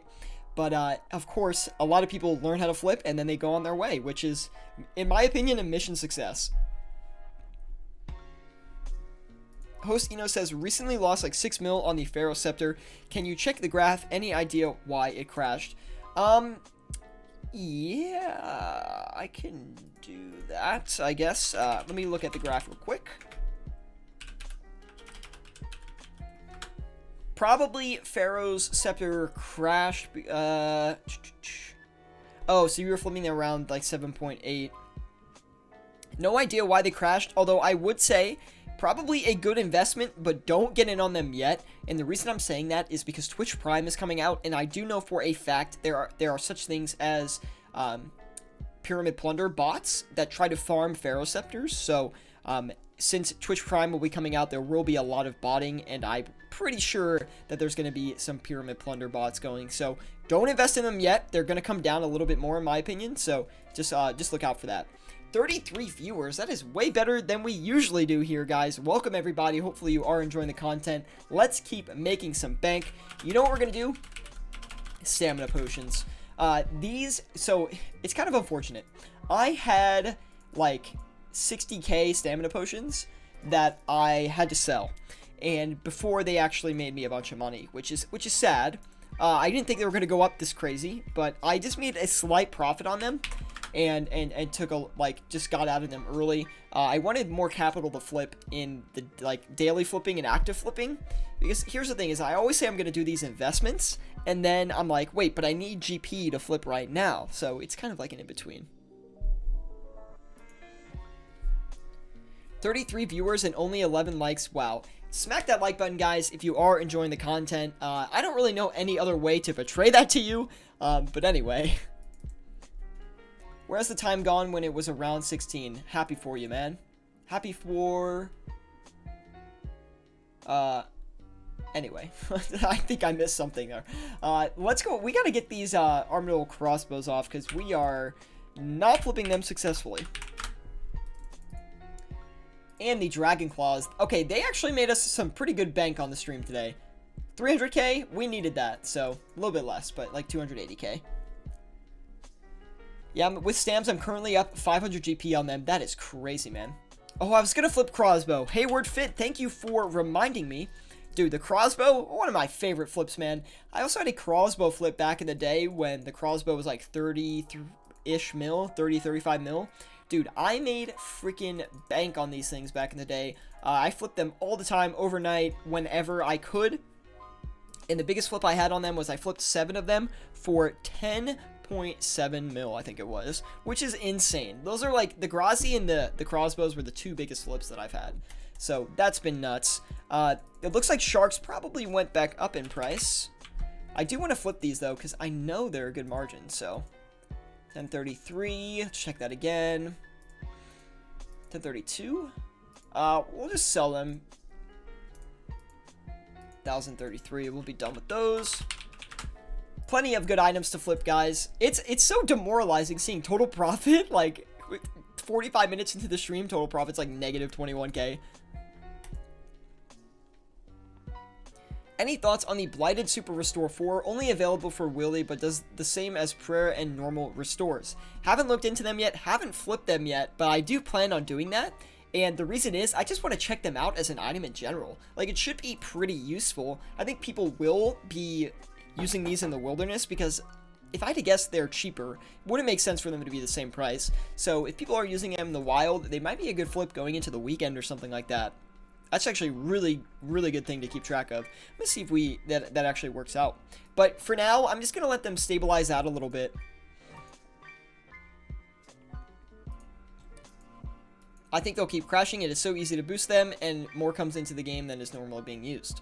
But, of course, a lot of people learn how to flip, and then they go on their way, which is, in my opinion, a mission success. Host Eno says, recently lost like 6 mil on the Pharaoh Scepter. Can you check the graph? Any idea why it crashed? Yeah, I can do that, I guess. Let me look at the graph real quick. Probably Pharaoh's Scepter crashed. Oh, so you were flipping around like 7.8. No idea why they crashed, although I would say probably a good investment, but don't get in on them yet. And the reason I'm saying that is because Twitch Prime is coming out, and I do know for a fact there are such things as Pyramid Plunder bots that try to farm Pharaoh Scepters. So since Twitch Prime will be coming out, there will be a lot of botting, and I'm pretty sure that there's going to be some Pyramid Plunder bots going. So don't invest in them yet. They're going to come down a little bit more in my opinion. So just look out for that. 33 viewers. That is way better than we usually do here, guys. Welcome everybody. Hopefully you are enjoying the content. Let's keep making some bank. You know what we're going to do? Stamina potions. So it's kind of unfortunate. I had like 60k stamina potions that I had to sell, and before they actually made me a bunch of money, which is sad. I didn't think they were going to go up this crazy, but I just made a slight profit on them, and took just got out of them early. I wanted more capital to flip in the daily flipping and active flipping, because here's the thing is I always say I'm going to do these investments, and then I'm like, wait, but I need GP to flip right now. So it's kind of like an in-between. 33 viewers and only 11 likes. Wow. Smack that like button, guys, if you are enjoying the content. I don't really know any other way to portray that to you, but anyway. Where's the time gone when it was around 16? Happy for you, man. Happy for... Anyway. I think I missed something there. Let's go. We gotta get these orbital crossbows off, because we are not flipping them successfully. And the Dragon Claws. Okay, they actually made us some pretty good bank on the stream today. 300k, we needed that, so a little bit less, but like 280k. Yeah, with Stams, I'm currently up 500 GP on them. That is crazy, man. Oh, I was gonna flip crossbow. Hayward Fit, thank you for reminding me. Dude, the crossbow, one of my favorite flips, man. I also had a crossbow flip back in the day when the crossbow was like 30-ish mil, 30, 35 mil. Dude, I made freaking bank on these things back in the day. I flipped them all the time, overnight, whenever I could. And the biggest flip I had on them was I flipped 7 of them for 10.7 mil, I think it was, which is insane. Those are like, the Grazi and the crossbows were the 2 biggest flips that I've had. So that's been nuts. It looks like sharks probably went back up in price. I do want to flip these though, because I know they're a good margin, so... 1033, let's check that again. 1032. We'll just sell them. 1033, we'll be done with those. Plenty of good items to flip, guys. It's so demoralizing seeing total profit, like 45 minutes into the stream, total profit's like negative 21k. Any thoughts on the Blighted Super Restore 4? Only available for Willy, but does the same as Prayer and normal restores. Haven't looked into them yet, haven't flipped them yet, but I do plan on doing that. And the reason is, I just want to check them out as an item in general. Like, it should be pretty useful. I think people will be using these in the wilderness because if I had to guess, they're cheaper. It wouldn't make sense for them to be the same price. So if people are using them in the wild, they might be a good flip going into the weekend or something like that. That's actually really, really good thing to keep track of. Let's see if that actually works out. But for now, I'm just going to let them stabilize out a little bit. I think they'll keep crashing. It is so easy to boost them, and more comes into the game than is normally being used.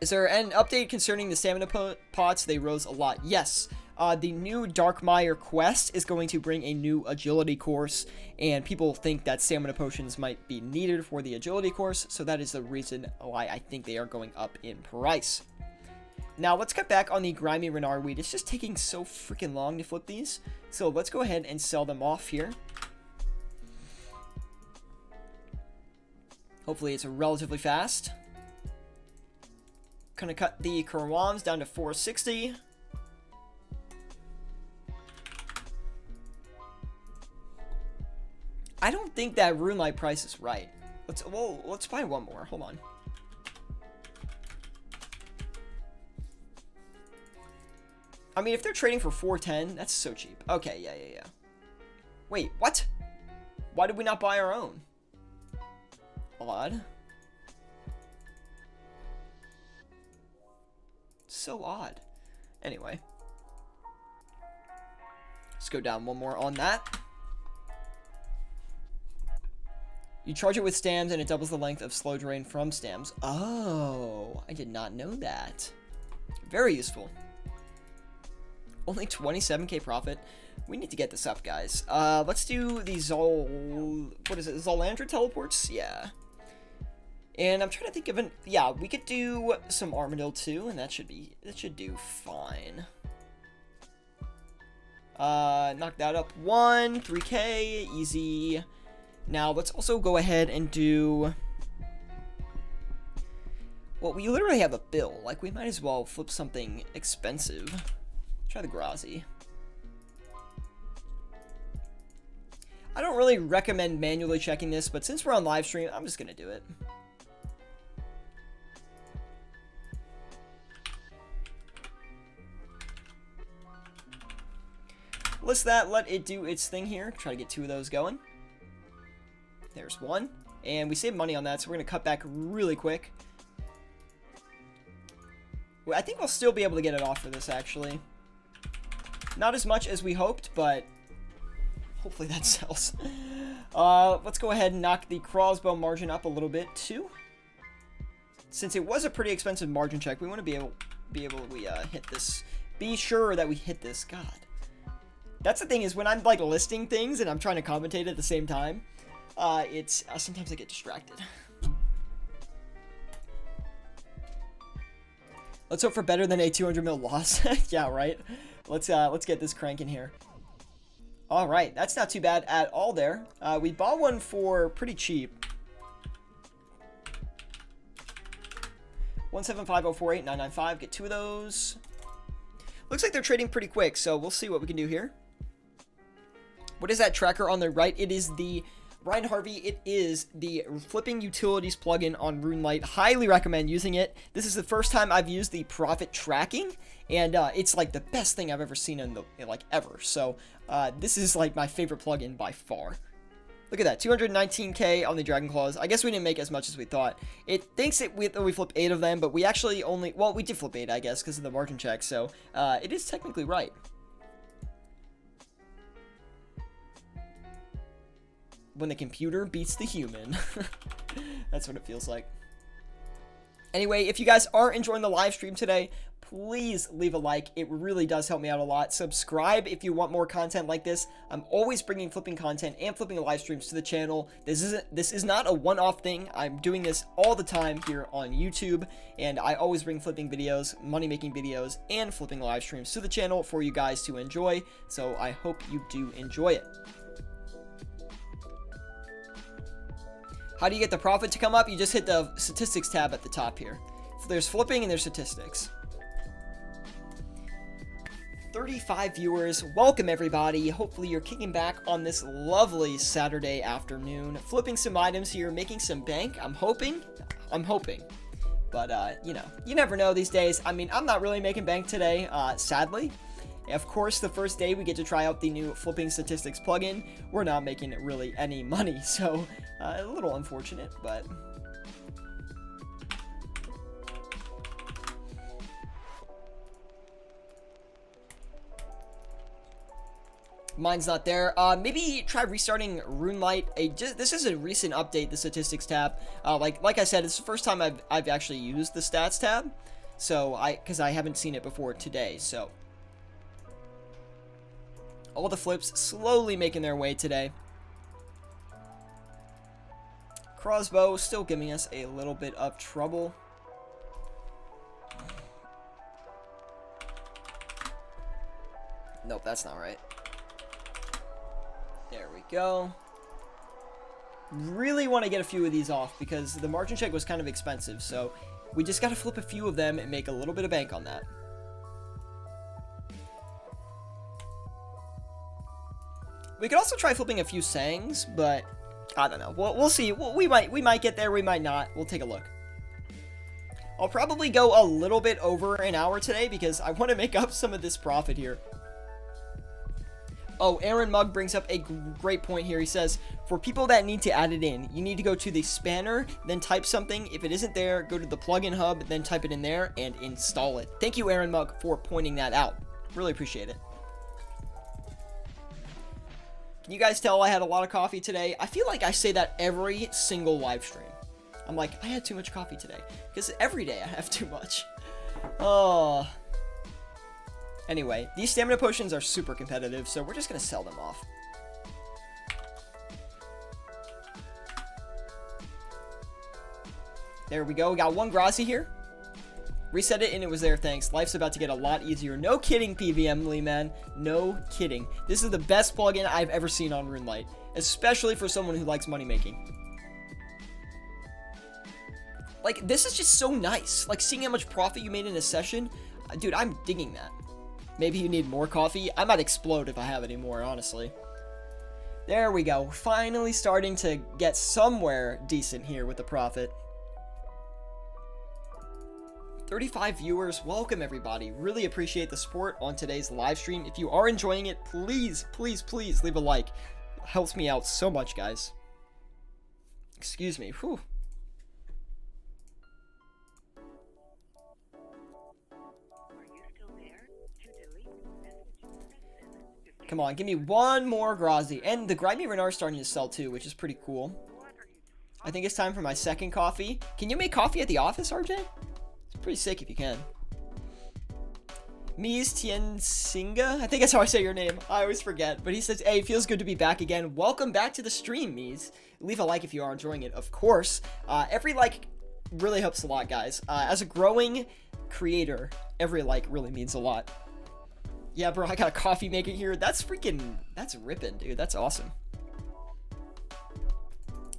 Is there an update concerning the stamina pots? They rose a lot. Yes. The new Darkmire quest is going to bring a new agility course, and people think that stamina potions might be needed for the agility course, so that is the reason why I think they are going up in price. Now, let's cut back on the Grimy Renard Weed. It's just taking so freaking long to flip these, so let's go ahead and sell them off here. Hopefully it's relatively fast. Gonna cut the Kurwams down to 460. I don't think that Runelight price is right. Let's buy one more. Hold on. I mean, if they're trading for 410, that's so cheap. Okay, yeah. Wait, what? Why did we not buy our own? Odd. So odd. Anyway. Let's go down one more on that. You charge it with stams and it doubles the length of slow drain from stams. Oh, I did not know that. Very useful. Only 27k profit. We need to get this up, guys. Let's do the Zolandra teleports? Yeah. And I'm trying to think of an... Yeah, we could do some Armadillo too, and that should do fine. Knock that up 3k, easy. Now, let's also go ahead and do... Well, we literally have a bill. Like, we might as well flip something expensive. Try the Grazi. I don't really recommend manually checking this, but since we're on live stream, I'm just gonna do it. List that, let it do its thing here. Try to get 2 of those going. There's one. And we saved money on that, so we're going to cut back really quick. I think we'll still be able to get it off for this, actually. Not as much as we hoped, but hopefully that sells. Let's go ahead and knock the crossbow margin up a little bit, too. Since it was a pretty expensive margin check, we want to be able to hit this. Be sure that we hit this. God. That's the thing, is when I'm, like, listing things and I'm trying to commentate at the same time, sometimes I get distracted. Let's hope for better than a 200 mil loss. Yeah, right. Let's get this cranking here. All right, that's not too bad at all there. We bought one for pretty cheap. 175048995. Get 2 of those. Looks like they're trading pretty quick, so we'll see what we can do here. What is that tracker on the right? It is the Ryan Harvey. It is the flipping utilities plugin on Runelight. Highly recommend using it. This is the first time I've used the profit tracking, and it's like the best thing I've ever seen in ever. So this is like my favorite plugin by far. Look at that, 219k on the Dragon Claws. I guess we didn't make as much as we thought. It thinks we flipped 8 of them, but we actually only, well, we did flip 8, I guess, because of the margin check. So it is technically right. When the computer beats the human. That's what it feels like. Anyway, if you guys are enjoying the live stream today, please leave a like. It really does help me out a lot. Subscribe if you want more content like this. I'm always bringing flipping content and flipping live streams to the channel. This is not a one-off thing. I'm doing this all the time here on YouTube, and I always bring flipping videos, money-making videos, and flipping live streams to the channel for you guys to enjoy. So I hope you do enjoy it. How do you get the profit to come up? You just hit the statistics tab at the top here. So there's flipping and there's statistics. 35 viewers. Welcome, everybody. Hopefully you're kicking back on this lovely Saturday afternoon. Flipping some items here, making some bank. I'm hoping. But, you know, you never know these days. I mean, I'm not really making bank today, sadly. Of course, the first day we get to try out the new flipping statistics plugin, we're not making really any money, so a little unfortunate, but... Mine's not there. Maybe try restarting RuneLite. This is a recent update, the statistics tab. Like I said, it's the first time I've actually used the stats tab. So because I haven't seen it before today. So all the flips slowly making their way today. Crossbow still giving us a little bit of trouble. Nope, that's not right. There we go. Really want to get a few of these off because the margin check was kind of expensive, so we just got to flip a few of them and make a little bit of bank on that. We could also try flipping a few Sangs, but I don't know. We'll see. We might get there. We might not. We'll take a look. I'll probably go a little bit over an hour today because I want to make up some of this profit here. Oh, Aaron Mugg brings up a great point here. He says, for people that need to add it in, you need to go to the spanner, then type something. If it isn't there, go to the plugin hub, then type it in there and install it. Thank you, Aaron Mugg, for pointing that out. Really appreciate it. Can you guys tell I had a lot of coffee today? I feel like I say that every single live stream. I'm like, I had too much coffee today. Because every day I have too much. Oh... Anyway, these stamina potions are super competitive, so we're just going to sell them off. There we go. We got one Grazi here. Reset it and it was there, thanks. Life's about to get a lot easier. No kidding, PVM Lee, man. No kidding. This is the best plugin I've ever seen on RuneLite, especially for someone who likes money making. Like, this is just so nice. Like, seeing how much profit you made in a session. Dude, I'm digging that. Maybe you need more coffee. I might explode if I have any more, honestly. There we go. Finally starting to get somewhere decent here with the profit. 35 viewers. Welcome, everybody. Really appreciate the support on today's live stream. If you are enjoying it, please, please, please leave a like. It helps me out so much, guys. Excuse me. Whew. Come on, give me one more Grazi. And the Grimy Renar is starting to sell too, which is pretty cool. I think it's time for my second coffee. Can you make coffee at the office, RJ? It's pretty sick if you can. Mies Tiensinga? I think that's how I say your name. I always forget. But he says, hey, feels good to be back again. Welcome back to the stream, Mies. Leave a like if you are enjoying it, of course. Every like really helps a lot, guys. As a growing creator, every like really means a lot. Yeah, bro, I got a coffee maker here. That's ripping, dude. That's awesome.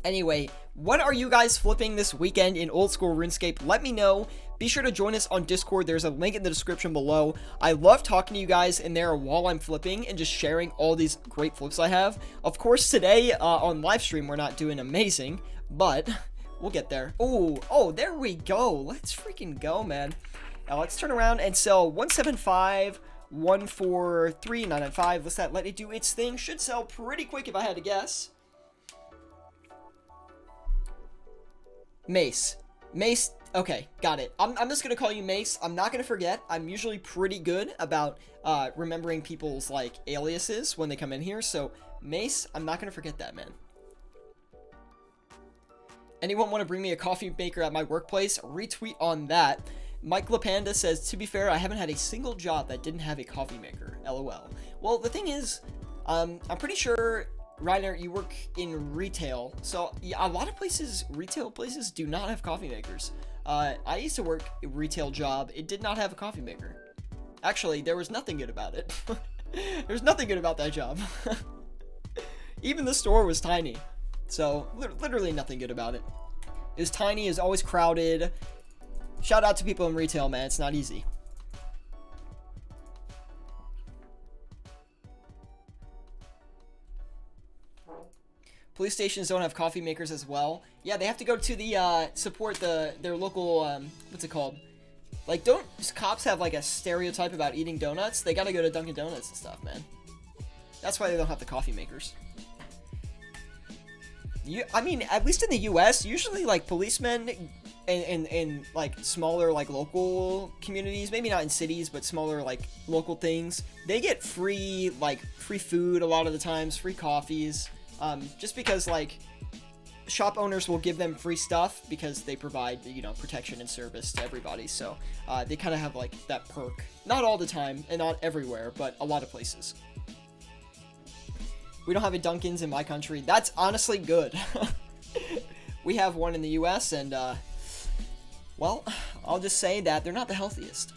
Anyway, what are you guys flipping this weekend in old school RuneScape? Let me know. Be sure to join us on Discord. There's a link in the description below. I love talking to you guys in there while I'm flipping and just sharing all these great flips I have. Of course, today on live stream, we're not doing amazing, but we'll get there. Oh, there we go. Let's freaking go, man. Now let's turn around and sell 175. 143,995. Let it do its thing. Should sell pretty quick if I had to guess. Mace. Okay, got it. I'm just gonna call you Mace. I'm not gonna forget. I'm usually pretty good about remembering people's like aliases when they come in here. So Mace, I'm not gonna forget that, man. Anyone want to bring me a coffee maker at my workplace? Retweet on that. Mike LaPanda says, to be fair, I haven't had a single job that didn't have a coffee maker. LOL. Well, the thing is, I'm pretty sure, Reiner, you work in retail. So, yeah, a lot of places, retail places, do not have coffee makers. I used to work a retail job. It did not have a coffee maker. Actually, there was nothing good about it. There's nothing good about that job. Even the store was tiny. So, literally nothing good about it. It was tiny, it was always crowded. Shout out to people in retail, man. It's not easy. Police stations don't have coffee makers as well. Yeah, they have to go to the, support their local, what's it called? Like, don't cops have, like, a stereotype about eating donuts? They gotta go to Dunkin' Donuts and stuff, man. That's why they don't have the coffee makers. I mean, at least in the U.S., usually, like, policemen in like, smaller, like, local communities, maybe not in cities, but smaller, like, local things, they get free, like, free food a lot of the times, free coffees, just because, like, shop owners will give them free stuff because they provide, you know, protection and service to everybody, so, they kind of have, like, that perk. Not all the time, and not everywhere, but a lot of places. We don't have a Dunkin's in my country. That's honestly good. We have one in the U.S. and, well, I'll just say that they're not the healthiest.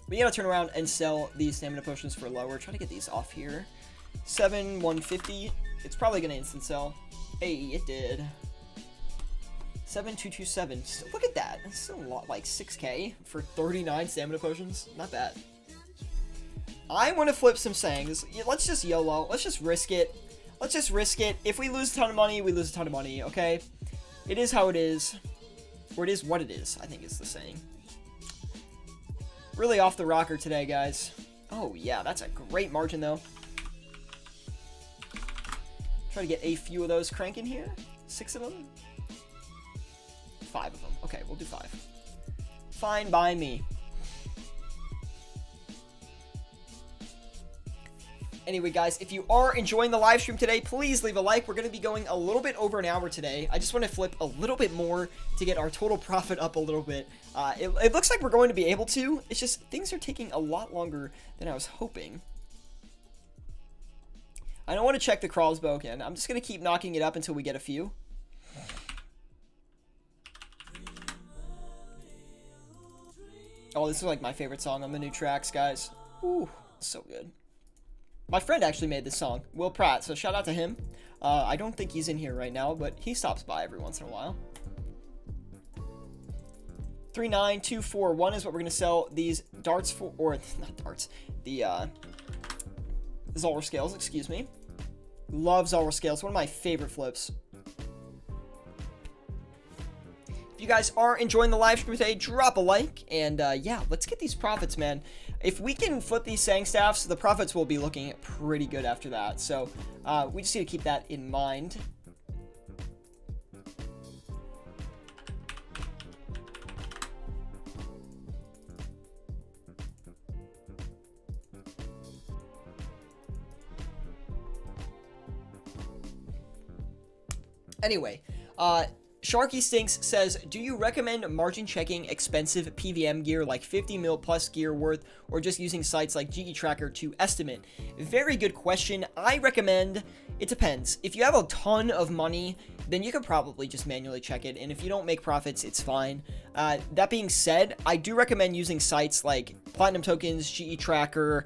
We gotta turn around and sell these stamina potions for lower. Try to get these off here. 150. It's probably gonna instant sell. Hey, it did. 7227. Look at that. That's still a lot, like 6k for 39 stamina potions. Not bad. I want to flip some Sangs. Let's just YOLO. Let's just risk it. Let's just risk it. If we lose a ton of money, we lose a ton of money, okay? It is how it is. Or it is what it is, I think is the saying. Really off the rocker today, guys. Oh, yeah, that's a great margin, though. Try to get a few of those cranking here. 6 of them? 5 of them. Okay, we'll do 5. Fine by me. Anyway, guys, if you are enjoying the live stream today, please leave a like. We're going to be going a little bit over an hour today. I just want to flip a little bit more to get our total profit up a little bit. It looks like we're going to be able to. It's just things are taking a lot longer than I was hoping. I don't want to check the crossbow again. I'm just going to keep knocking it up until we get a few. Oh, this is like my favorite song on the new tracks, guys. Ooh, so good. My friend actually made this song, Will Pratt, so shout out to him. I don't think he's in here right now, but he stops by every once in a while. 39241 is what we're going to sell these darts for, or not darts, the Zoller scales, excuse me. Love Zoller scales, one of my favorite flips. If you guys are enjoying the live stream today, drop a like, and yeah, let's get these profits, man. If we can flip these Sang staffs, the profits will be looking pretty good after that, so we just need to keep that in mind. Anyway, Sharky Stinks says, do you recommend margin checking expensive PVM gear like 50 mil plus gear worth, or just using sites like GE Tracker to estimate? Very good question. I recommend, it depends. If you have a ton of money, then you can probably just manually check it, and if you don't make profits, it's fine. That being said, I do recommend using sites like Platinum Tokens, GE Tracker,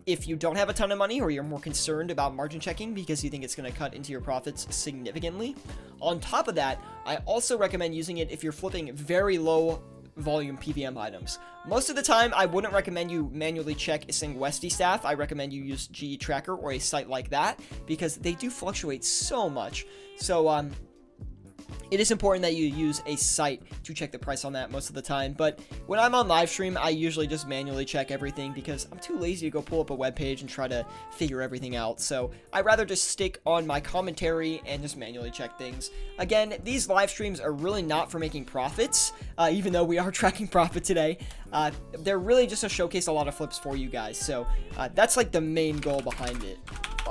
if you don't have a ton of money or you're more concerned about margin checking because you think it's going to cut into your profits significantly. On top of that, I also recommend using it if you're flipping very low volume PVM items. Most of the time, I wouldn't recommend you manually check a Singwesti staff. I recommend you use GE Tracker or a site like that because they do fluctuate so much. So, it is important that you use a site to check the price on that most of the time, but when I'm on live stream, I usually just manually check everything because I'm too lazy to go pull up a web page and try to figure everything out, so I'd rather just stick on my commentary and just manually check things. Again, these live streams are really not for making profits, even though we are tracking profit today. They're really just to showcase a lot of flips for you guys, so that's like the main goal behind it.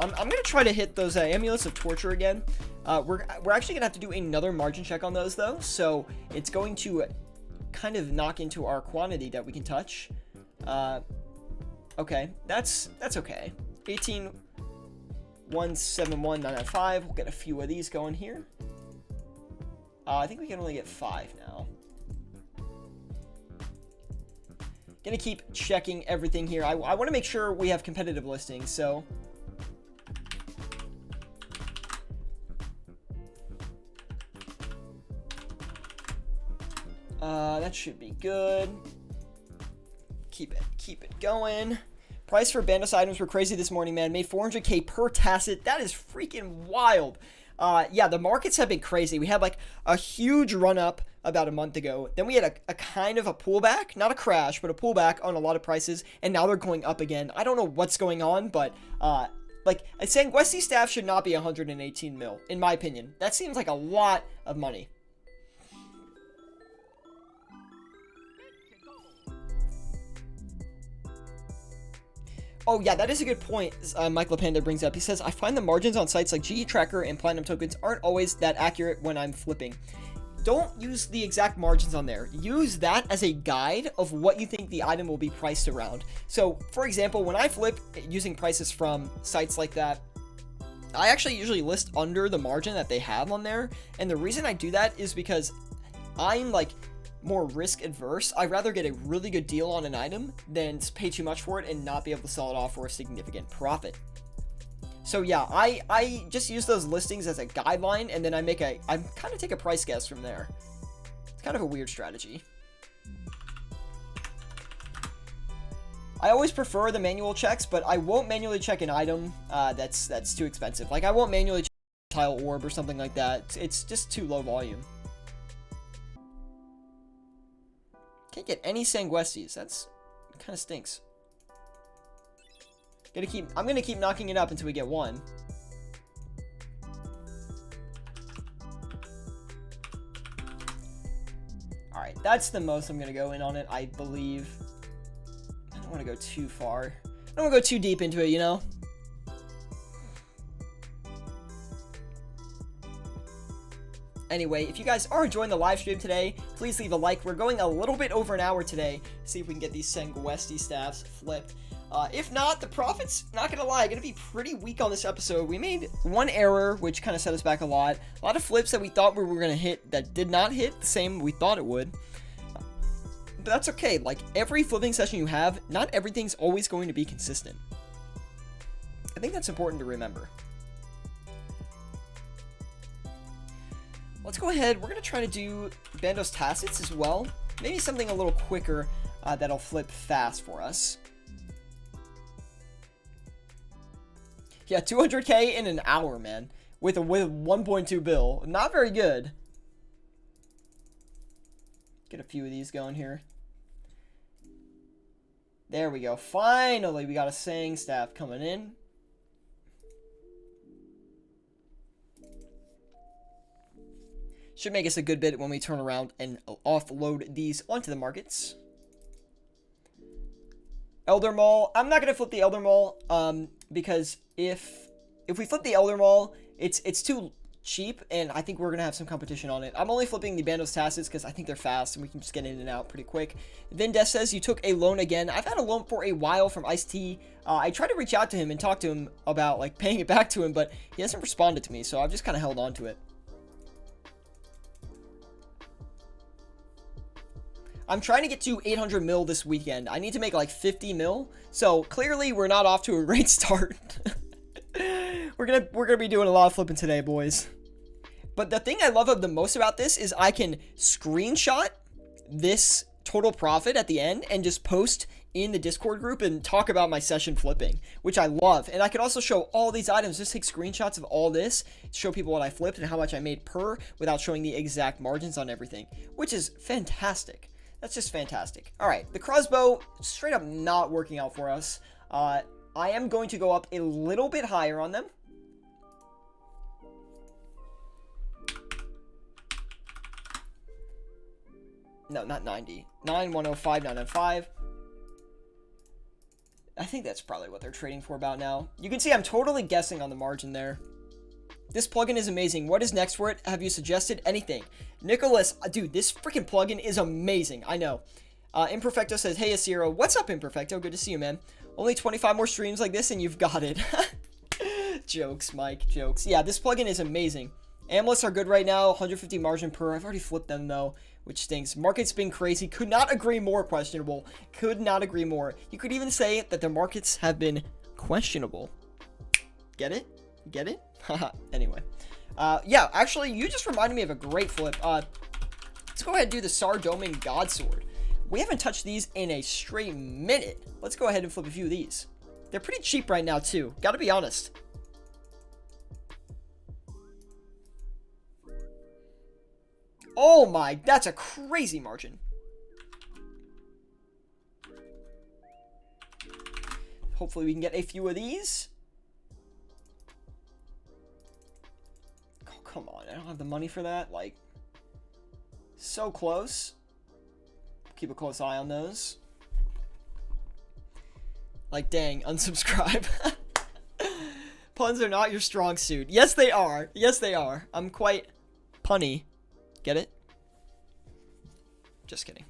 I'm going to try to hit those Amulets of Torture again. We're actually going to have to do another margin check on those, though, so it's going to kind of knock into our quantity that we can touch. Okay, that's okay. 18,171,995. We'll get a few of these going here. I think we can only get 5 now. Gonna keep checking everything here. I want to make sure we have competitive listings, so... that should be good. Keep it going. Price for Bandos items were crazy this morning, man. Made 400k per tacit. That is freaking wild. Yeah, the markets have been crazy. We had like a huge run up about a month ago. Then we had a kind of a pullback, not a crash, but a pullback on a lot of prices. And now they're going up again. I don't know what's going on, but like Sanguesti staff should not be 118 mil, in my opinion. That seems like a lot of money. Oh, yeah, that is a good point Mike LaPanda brings up. He says, I find the margins on sites like GE Tracker and Platinum Tokens aren't always that accurate when I'm flipping. Don't use the exact margins on there. Use that as a guide of what you think the item will be priced around. So, for example, when I flip using prices from sites like that, I actually usually list under the margin that they have on there. And the reason I do that is because I'm like more risk adverse. I'd rather get a really good deal on an item than pay too much for it and not be able to sell it off for a significant profit. So yeah, I just use those listings as a guideline, and then I kind of take a price guess from there. It's kind of a weird strategy. I always prefer the manual checks, but I won't manually check an item that's too expensive. Like I won't manually check a tile orb or something like that. It's just too low volume. Can't get any Sanguestis. That's kind of stinks. I'm gonna keep knocking it up until we get one. All right, that's the most I'm gonna go in on it, I believe. I don't want to go too far. I don't want to go too deep into it, you know. Anyway, if you guys are enjoying the live stream today, please leave a like. We're going a little bit over an hour today. See if we can get these Sanguesti staffs flipped. If not, the profits, not gonna lie, gonna be pretty weak on this episode. We made one error, which kind of set us back a lot. A lot of flips that we thought we were gonna hit that did not hit the same we thought it would. But that's okay. Like, every flipping session you have, not everything's always going to be consistent. I think that's important to remember. Let's go ahead. We're going to try to do Bandos Tacits as well. Maybe something a little quicker that'll flip fast for us. Yeah, 200k in an hour, man. With 1.2 bill. Not very good. Get a few of these going here. There we go. Finally, we got a Sang staff coming in. Should make us a good bit when we turn around and offload these onto the markets. Elder Maul. I'm not going to flip the Elder Maul because if we flip the Elder Maul, it's too cheap, and I think we're going to have some competition on it. I'm only flipping the Bandos Tacits because I think they're fast and we can just get in and out pretty quick. Then Des says, you took a loan again. I've had a loan for a while from Ice-T. I tried to reach out to him and talk to him about like paying it back to him, but he hasn't responded to me, so I've just kind of held on to it. I'm trying to get to 800 mil this weekend. I need to make like 50 mil. So clearly we're not off to a great start. We're gonna be doing a lot of flipping today, boys. But the thing I love the most about this is I can screenshot this total profit at the end and just post in the Discord group and talk about my session flipping, which I love. And I can also show all these items, just take screenshots of all this, show people what I flipped and how much I made per without showing the exact margins on everything, which is fantastic. That's just fantastic. All right, the crossbow, straight up not working out for us. I am going to go up a little bit higher on them. No, not 90. 9105, 995. I think that's probably what they're trading for about now. You can see I'm totally guessing on the margin there. This plugin is amazing. What is next for it? Have you suggested anything? Nicholas, dude, this freaking plugin is amazing. I know. Imperfecto says, hey, Asiro. What's up, Imperfecto? Good to see you, man. Only 25 more streams like this and you've got it. Jokes, Mike. Jokes. Yeah, this plugin is amazing. Amlets are good right now. 150 margin per. I've already flipped them, though, which stinks. Market's been crazy. Could not agree more questionable. Could not agree more. You could even say that the markets have been questionable. Get it? Get it? Haha. Anyway. Yeah, actually, you just reminded me of a great flip. Let's go ahead and do the Sardomin Godsword. We haven't touched these in a straight minute. Let's go ahead and flip a few of these. They're pretty cheap right now, too. Gotta be honest. Oh my, that's a crazy margin. Hopefully we can get a few of these. Oh, come on, I don't have the money for that. Like, so close. Keep a close eye on those. Like, dang, unsubscribe. Puns are not your strong suit. Yes, they are. Yes, they are. I'm quite punny. Get it? Just kidding.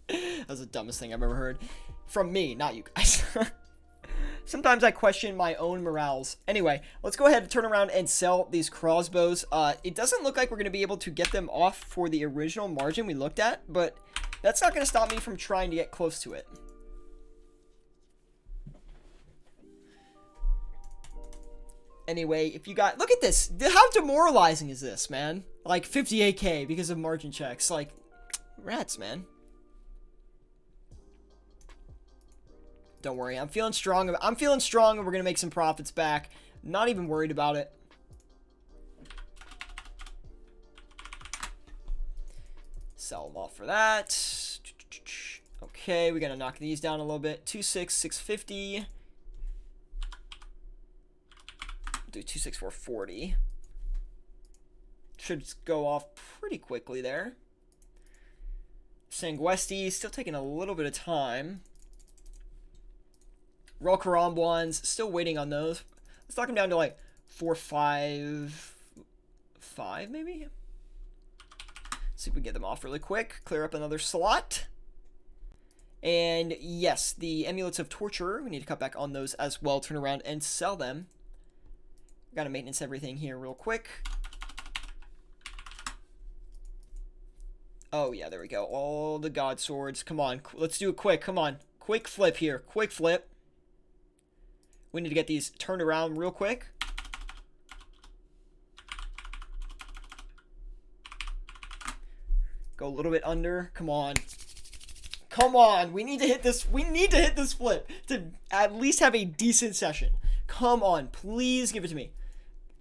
That was the dumbest thing I've ever heard. From me, not you guys. Sometimes I question my own morals. Anyway, let's go ahead and turn around and sell these crossbows. It doesn't look like we're going to be able to get them off for the original margin we looked at, but that's not going to stop me from trying to get close to it. Anyway, if you got... Look at this. How demoralizing is this, man? Like, 58k because of margin checks. Like, rats, man. Don't worry. I'm feeling strong. I'm feeling strong, and we're going to make some profits back. Not even worried about it. Sell them off for that. Okay, we got to knock these down a little bit. 26,650. Do 26440. Should go off pretty quickly there. Sanguesti still taking a little bit of time. Roll Karam ones, still waiting on those. Let's knock them down to like 455 maybe. See if we can get them off really quick. Clear up another slot. And yes, the amulets of torture. We need to cut back on those as well. Turn around and sell them. Got to maintenance everything here real quick. Oh, yeah, there we go. All the god swords. Come on. Let's do it quick. Come on. Quick flip here. Quick flip. We need to get these turned around real quick. Go a little bit under. Come on. Come on. We need to hit this. We need to hit this flip to at least have a decent session. Come on. Please give it to me.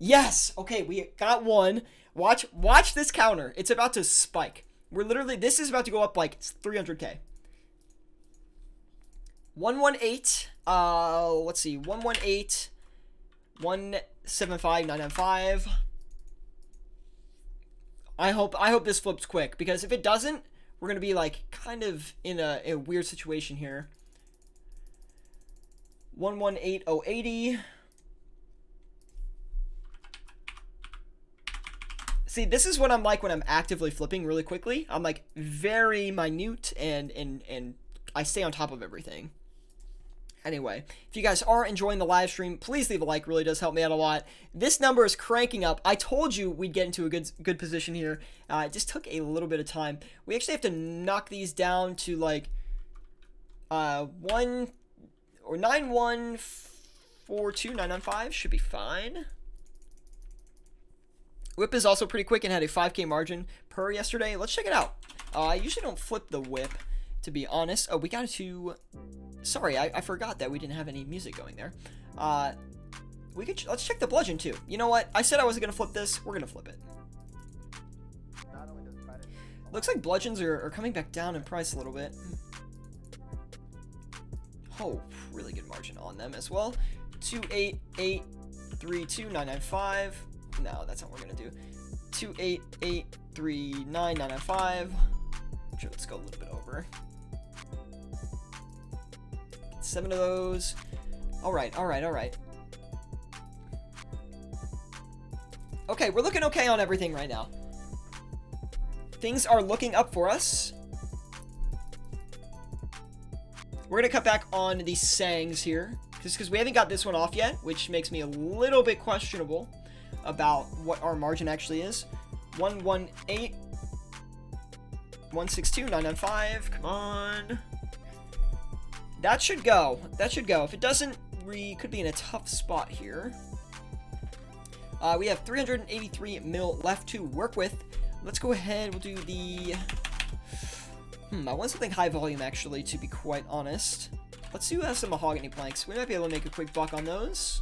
Yes. Okay, we got one. Watch this counter. It's about to spike. We're literally, this is about to go up like 300k. 118. Let's see. 118. 175. 995. I hope this flips quick, because if it doesn't, we're gonna be like kind of in a weird situation here. 118080. See, this is what I'm like when I'm actively flipping really quickly. I'm like very minute and I stay on top of everything. Anyway, if you guys are enjoying the live stream, please leave a like. Really does help me out a lot. This number is cranking up. I told you we'd get into a good position here. It just took a little bit of time. We actually have to knock these down to like 9142,995 should be fine. Whip is also pretty quick and had a 5k margin per yesterday. Let's check it out. I usually don't flip the whip, to be honest. Oh, we got to... Sorry, I forgot that we didn't have any music going there. Let's check the bludgeon too. You know what? I said I wasn't gonna flip this. We're gonna flip it. Looks like bludgeons are coming back down in price a little bit. Oh, really good margin on them as well. 28832,995. No, that's not what we're gonna do. 28839,995. Sure, let's go a little bit over. 7 of those. All right. Okay, we're looking okay on everything right now. Things are looking up for us. We're gonna cut back on the Sangs here, just because we haven't got this one off yet, which makes me a little bit questionable about what our margin actually is. 118, 162,995. Come on. That should go. That should go. If it doesn't, we could be in a tough spot here. We have 383 mil left to work with. Let's go ahead. We'll do the... I want something high volume, actually, to be quite honest. Let's do some mahogany planks. We might be able to make a quick buck on those.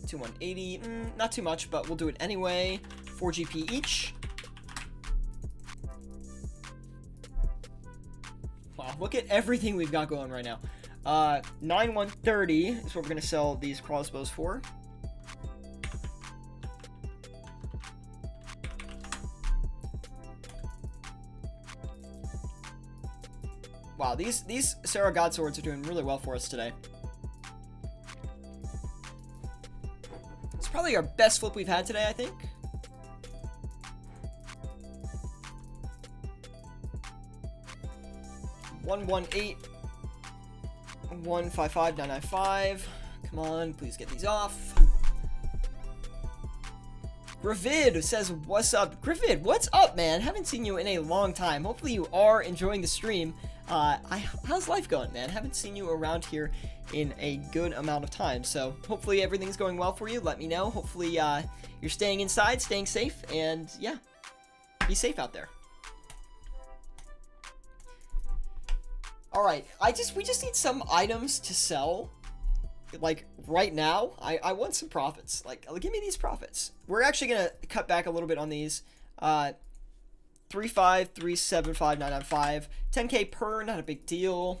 To 180, not too much, but we'll do it anyway. 4 GP each. Wow, look at everything we've got going right now. 9130 is what we're gonna sell these crossbows for. Wow, these Sarah God swords are doing really well for us today. It's probably our best flip we've had today, I think. $118, $155, $995. Come on, please get these off. Gravid says, "What's up, Gravid? What's up, man? Haven't seen you in a long time. Hopefully you are enjoying the stream. How's life going, man? Haven't seen you around here in a good amount of time. So hopefully everything's going well for you. Let me know. Hopefully you're staying inside, staying safe, and yeah, be safe out there." All right, we just need some items to sell. Like right now, I want some profits. Like, give me these profits. We're actually gonna cut back a little bit on these. 3.5, 3.75, 9.95, 10K per, not a big deal.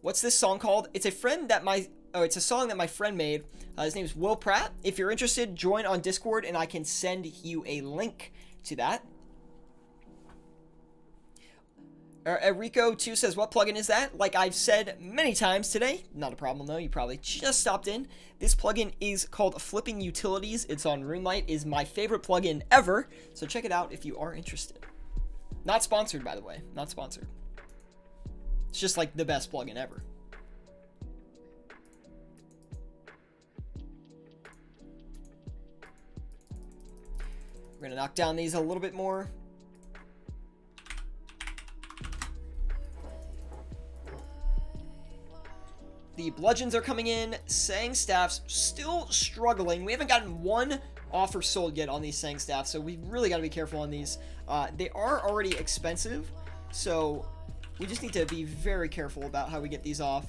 What's this song called? It's a song that my friend made. His name is Will Pratt. If you're interested, join on Discord and I can send you a link to that. Rico2 says, "What plugin is that?" Like I've said many times today, not a problem though, you probably just stopped in. This plugin is called Flipping Utilities. It's on RuneLite, is my favorite plugin ever, so check it out if you are interested. Not sponsored, by the way, not sponsored. It's just like the best plugin ever. We're gonna knock down these a little bit more. The bludgeons are coming in. Sang staffs still struggling. We haven't gotten one offer sold yet on these sang staffs, so we really got to be careful on these. They are already expensive, so we just need to be very careful about how we get these off.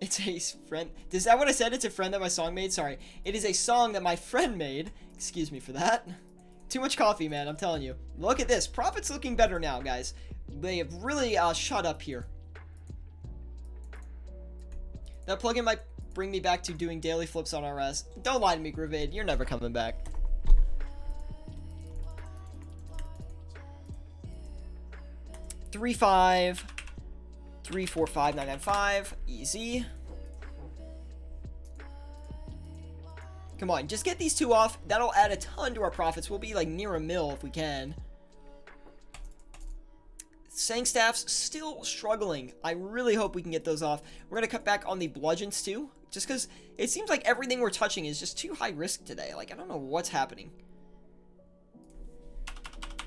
It's a friend. Is that what I said? It's a friend that my song made? Sorry. It is a song that my friend made. Excuse me for that. Too much coffee, man, I'm telling you. Look at this. Profit's looking better now, guys. They have really shot up here. That plugin might bring me back to doing daily flips on OSRS. Don't lie to me, Gravid. You're never coming back. $3.5, $3.45, $9.95. Easy. Come on, just get these two off. That'll add a ton to our profits. We'll be like near a mil if we can. Sang staffs still struggling. I really hope we can get those off. We're going to cut back on the bludgeons too, just because it seems like everything we're touching is just too high risk today. Like, I don't know what's happening.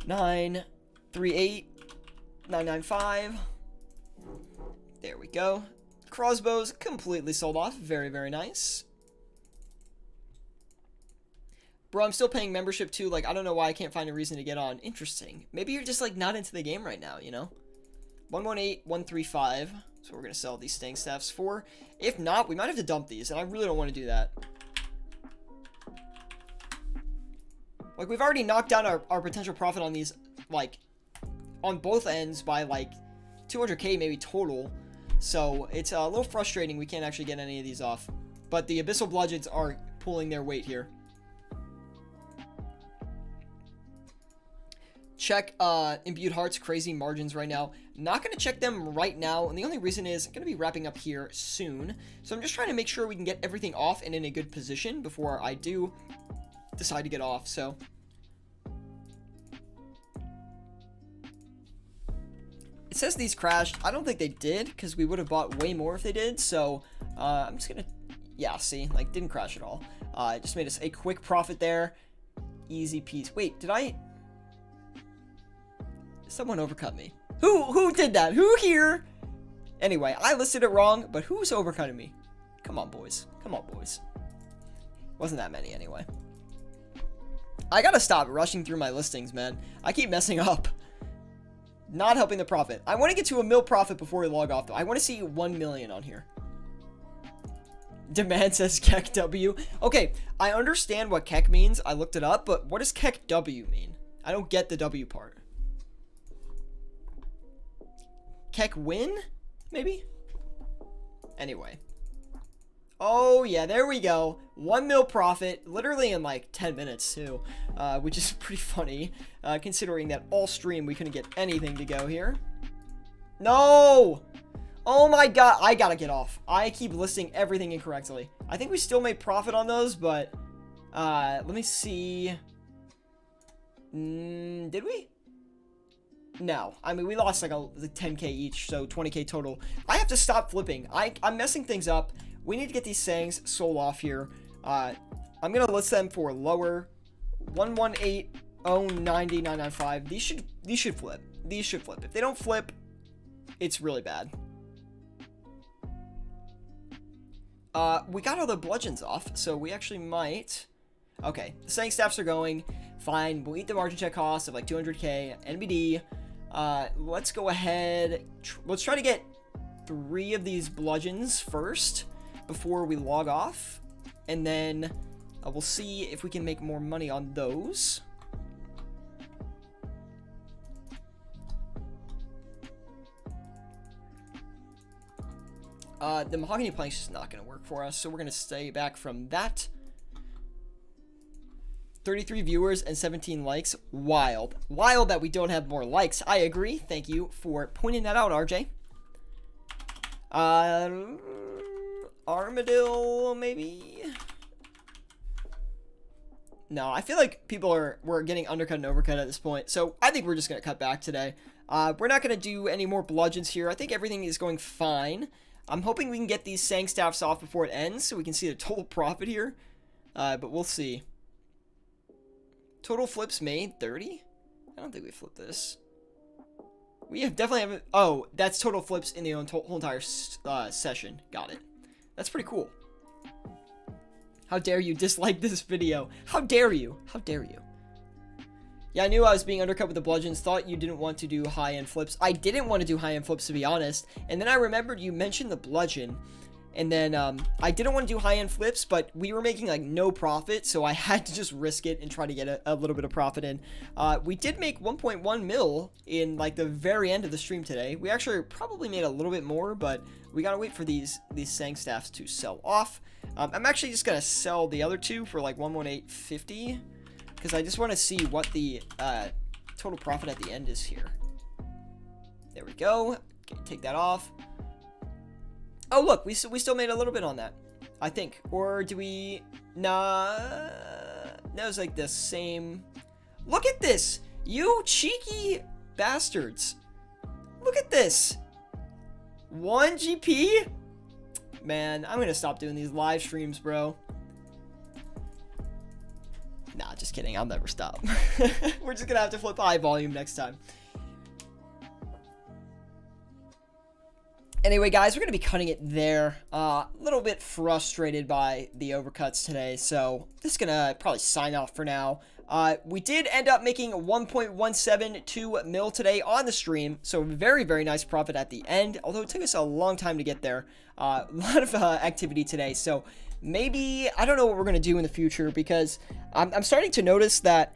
9.38, 9.95. There we go. Crossbows completely sold off. Very, very nice. Bro, I'm still paying membership too. Like, I don't know why I can't find a reason to get on. Interesting. Maybe you're just like not into the game right now, you know? 118, 135. So we're gonna sell these staying staffs for. If not, we might have to dump these, and I really don't want to do that. Like, we've already knocked down our potential profit on these, like, on both ends by like 200K maybe total. So it's a little frustrating we can't actually get any of these off. But the Abyssal Bludgeons are pulling their weight here. Check Imbued Heart's crazy margins right now. Not going to check them right now, and the only reason is I'm going to be wrapping up here soon. So I'm just trying to make sure we can get everything off and in a good position before I do decide to get off. So it says these crashed. I don't think they did, because we would have bought way more if they did. So I'm just going to, yeah, see, like, didn't crash at all. It just made us a quick profit there. Easy piece. Wait, did I... Someone overcut me. Who did that? Who here Anyway, I listed it wrong, but who's overcutting me? Come on, boys. Come on, boys. Wasn't that many anyway. I gotta stop rushing through my listings, man. I keep messing up. Not helping the profit. I want to get to a mil profit before we log off, though. I want to see 1 million on here. Demand says Keck W. Okay, I understand what Keck means. I looked it up, but what does Keck W mean? I don't get the W part. Keck win? Maybe? Anyway. Oh, yeah, there we go. 1 mil profit, literally in like 10 minutes, too. Which is pretty funny, considering that all stream we couldn't get anything to go here. No! Oh my god, I gotta get off. I keep listing everything incorrectly. I think we still made profit on those, but let me see. Did we? No. I mean, we lost like 10k each, so 20k total. I have to stop flipping. I'm messing things up. We need to get these sayings sold off here. I'm gonna list them for lower. 118090995. These should flip. These should flip. If they don't flip, it's really bad. We got all the bludgeons off, so we actually might. Okay, the saying staffs are going fine. We'll eat the margin check cost of like 200k NBD. Let's go ahead. Let's try to get 3 of these bludgeons first before we log off, and then we'll see if we can make more money on those. The mahogany plank's just not going to work for us, so we're going to stay back from that. 33 viewers and 17 likes. Wild. Wild that we don't have more likes. I agree. Thank you for pointing that out, RJ. Armadillo, maybe? No, I feel like we're getting undercut and overcut at this point, so I think we're just going to cut back today. We're not going to do any more bludgeons here. I think everything is going fine. I'm hoping we can get these sang staffs off before it ends so we can see the total profit here. But we'll see. Total flips made 30? I don't think we flipped this. We have definitely haven't. Oh, that's total flips in the whole entire session. Got it. That's pretty cool. How dare you dislike this video? How dare you? How dare you? Yeah, I knew I was being undercut with the bludgeons. Thought you didn't want to do high-end flips. I didn't want to do high-end flips, to be honest. And then I remembered you mentioned the bludgeon. And then I didn't want to do high-end flips, but we were making like no profit, so I had to just risk it and try to get a little bit of profit in. We did make 1.1 mil in like the very end of the stream today. We actually probably made a little bit more, but we gotta wait for these sang staffs to sell off. I'm actually just gonna sell the other 2 for like 11850. Because I just want to see what the total profit at the end is here. There we go. Okay, take that off. Oh, look, we still made a little bit on that, I think. Or do we? Nah, that was like the same. Look at this, you cheeky bastards. Look at this. 1 GP? Man, I'm gonna stop doing these live streams, bro. Nah, just kidding. I'll never stop. We're just gonna have to flip high volume next time. Anyway, guys, we're gonna be cutting it there. A little bit frustrated by the overcuts today, so just gonna probably sign off for now. We did end up making 1.172 mil today on the stream, so very, very nice profit at the end, although it took us a long time to get there. A lot of activity today, so maybe, I don't know what we're going to do in the future, because I'm starting to notice that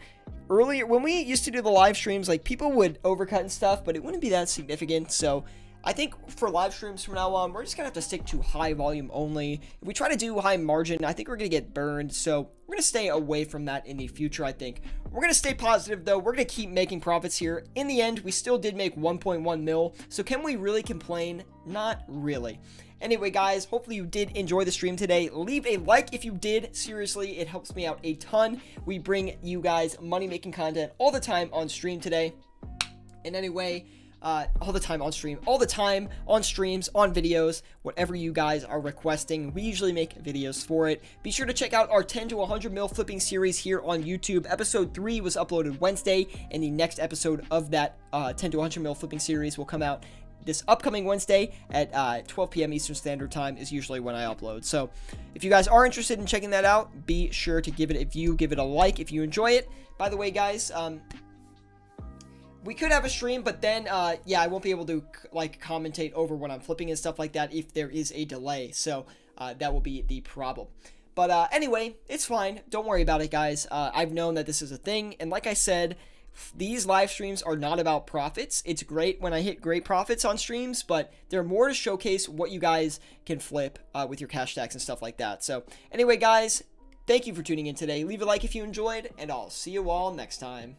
earlier, when we used to do the live streams, like, people would overcut and stuff, but it wouldn't be that significant, so I think for live streams from now on, we're just going to have to stick to high volume only. If we try to do high margin, I think we're going to get burned, so we're going to stay away from that in the future, I think. We're going to stay positive, though. We're going to keep making profits here. In the end, we still did make 1.1 mil, so can we really complain? Not really. Anyway, guys, hopefully you did enjoy the stream today. Leave a like if you did. Seriously, it helps me out a ton. We bring you guys money-making content all the time on stream today. And anyway, all the time on stream, all the time on streams, on videos, whatever you guys are requesting. We usually make videos for it. Be sure to check out our 10 to 100 mil flipping series here on YouTube. Episode 3 was uploaded Wednesday, and the next episode of that 10 to 100 mil flipping series will come out this upcoming Wednesday at 12 p.m. Eastern Standard Time is usually when I upload. So if you guys are interested in checking that out, be sure to give it a view, give it a like if you enjoy it. By the way, guys, we could have a stream, but then, yeah, I won't be able to, like, commentate over when I'm flipping and stuff like that if there is a delay. So that will be the problem. But anyway, it's fine. Don't worry about it, guys. I've known that this is a thing. And like I said, these live streams are not about profits. It's great when I hit great profits on streams, but they're more to showcase what you guys can flip with your cash stacks and stuff like that. So anyway, guys, thank you for tuning in today. Leave a like if you enjoyed, and I'll see you all next time.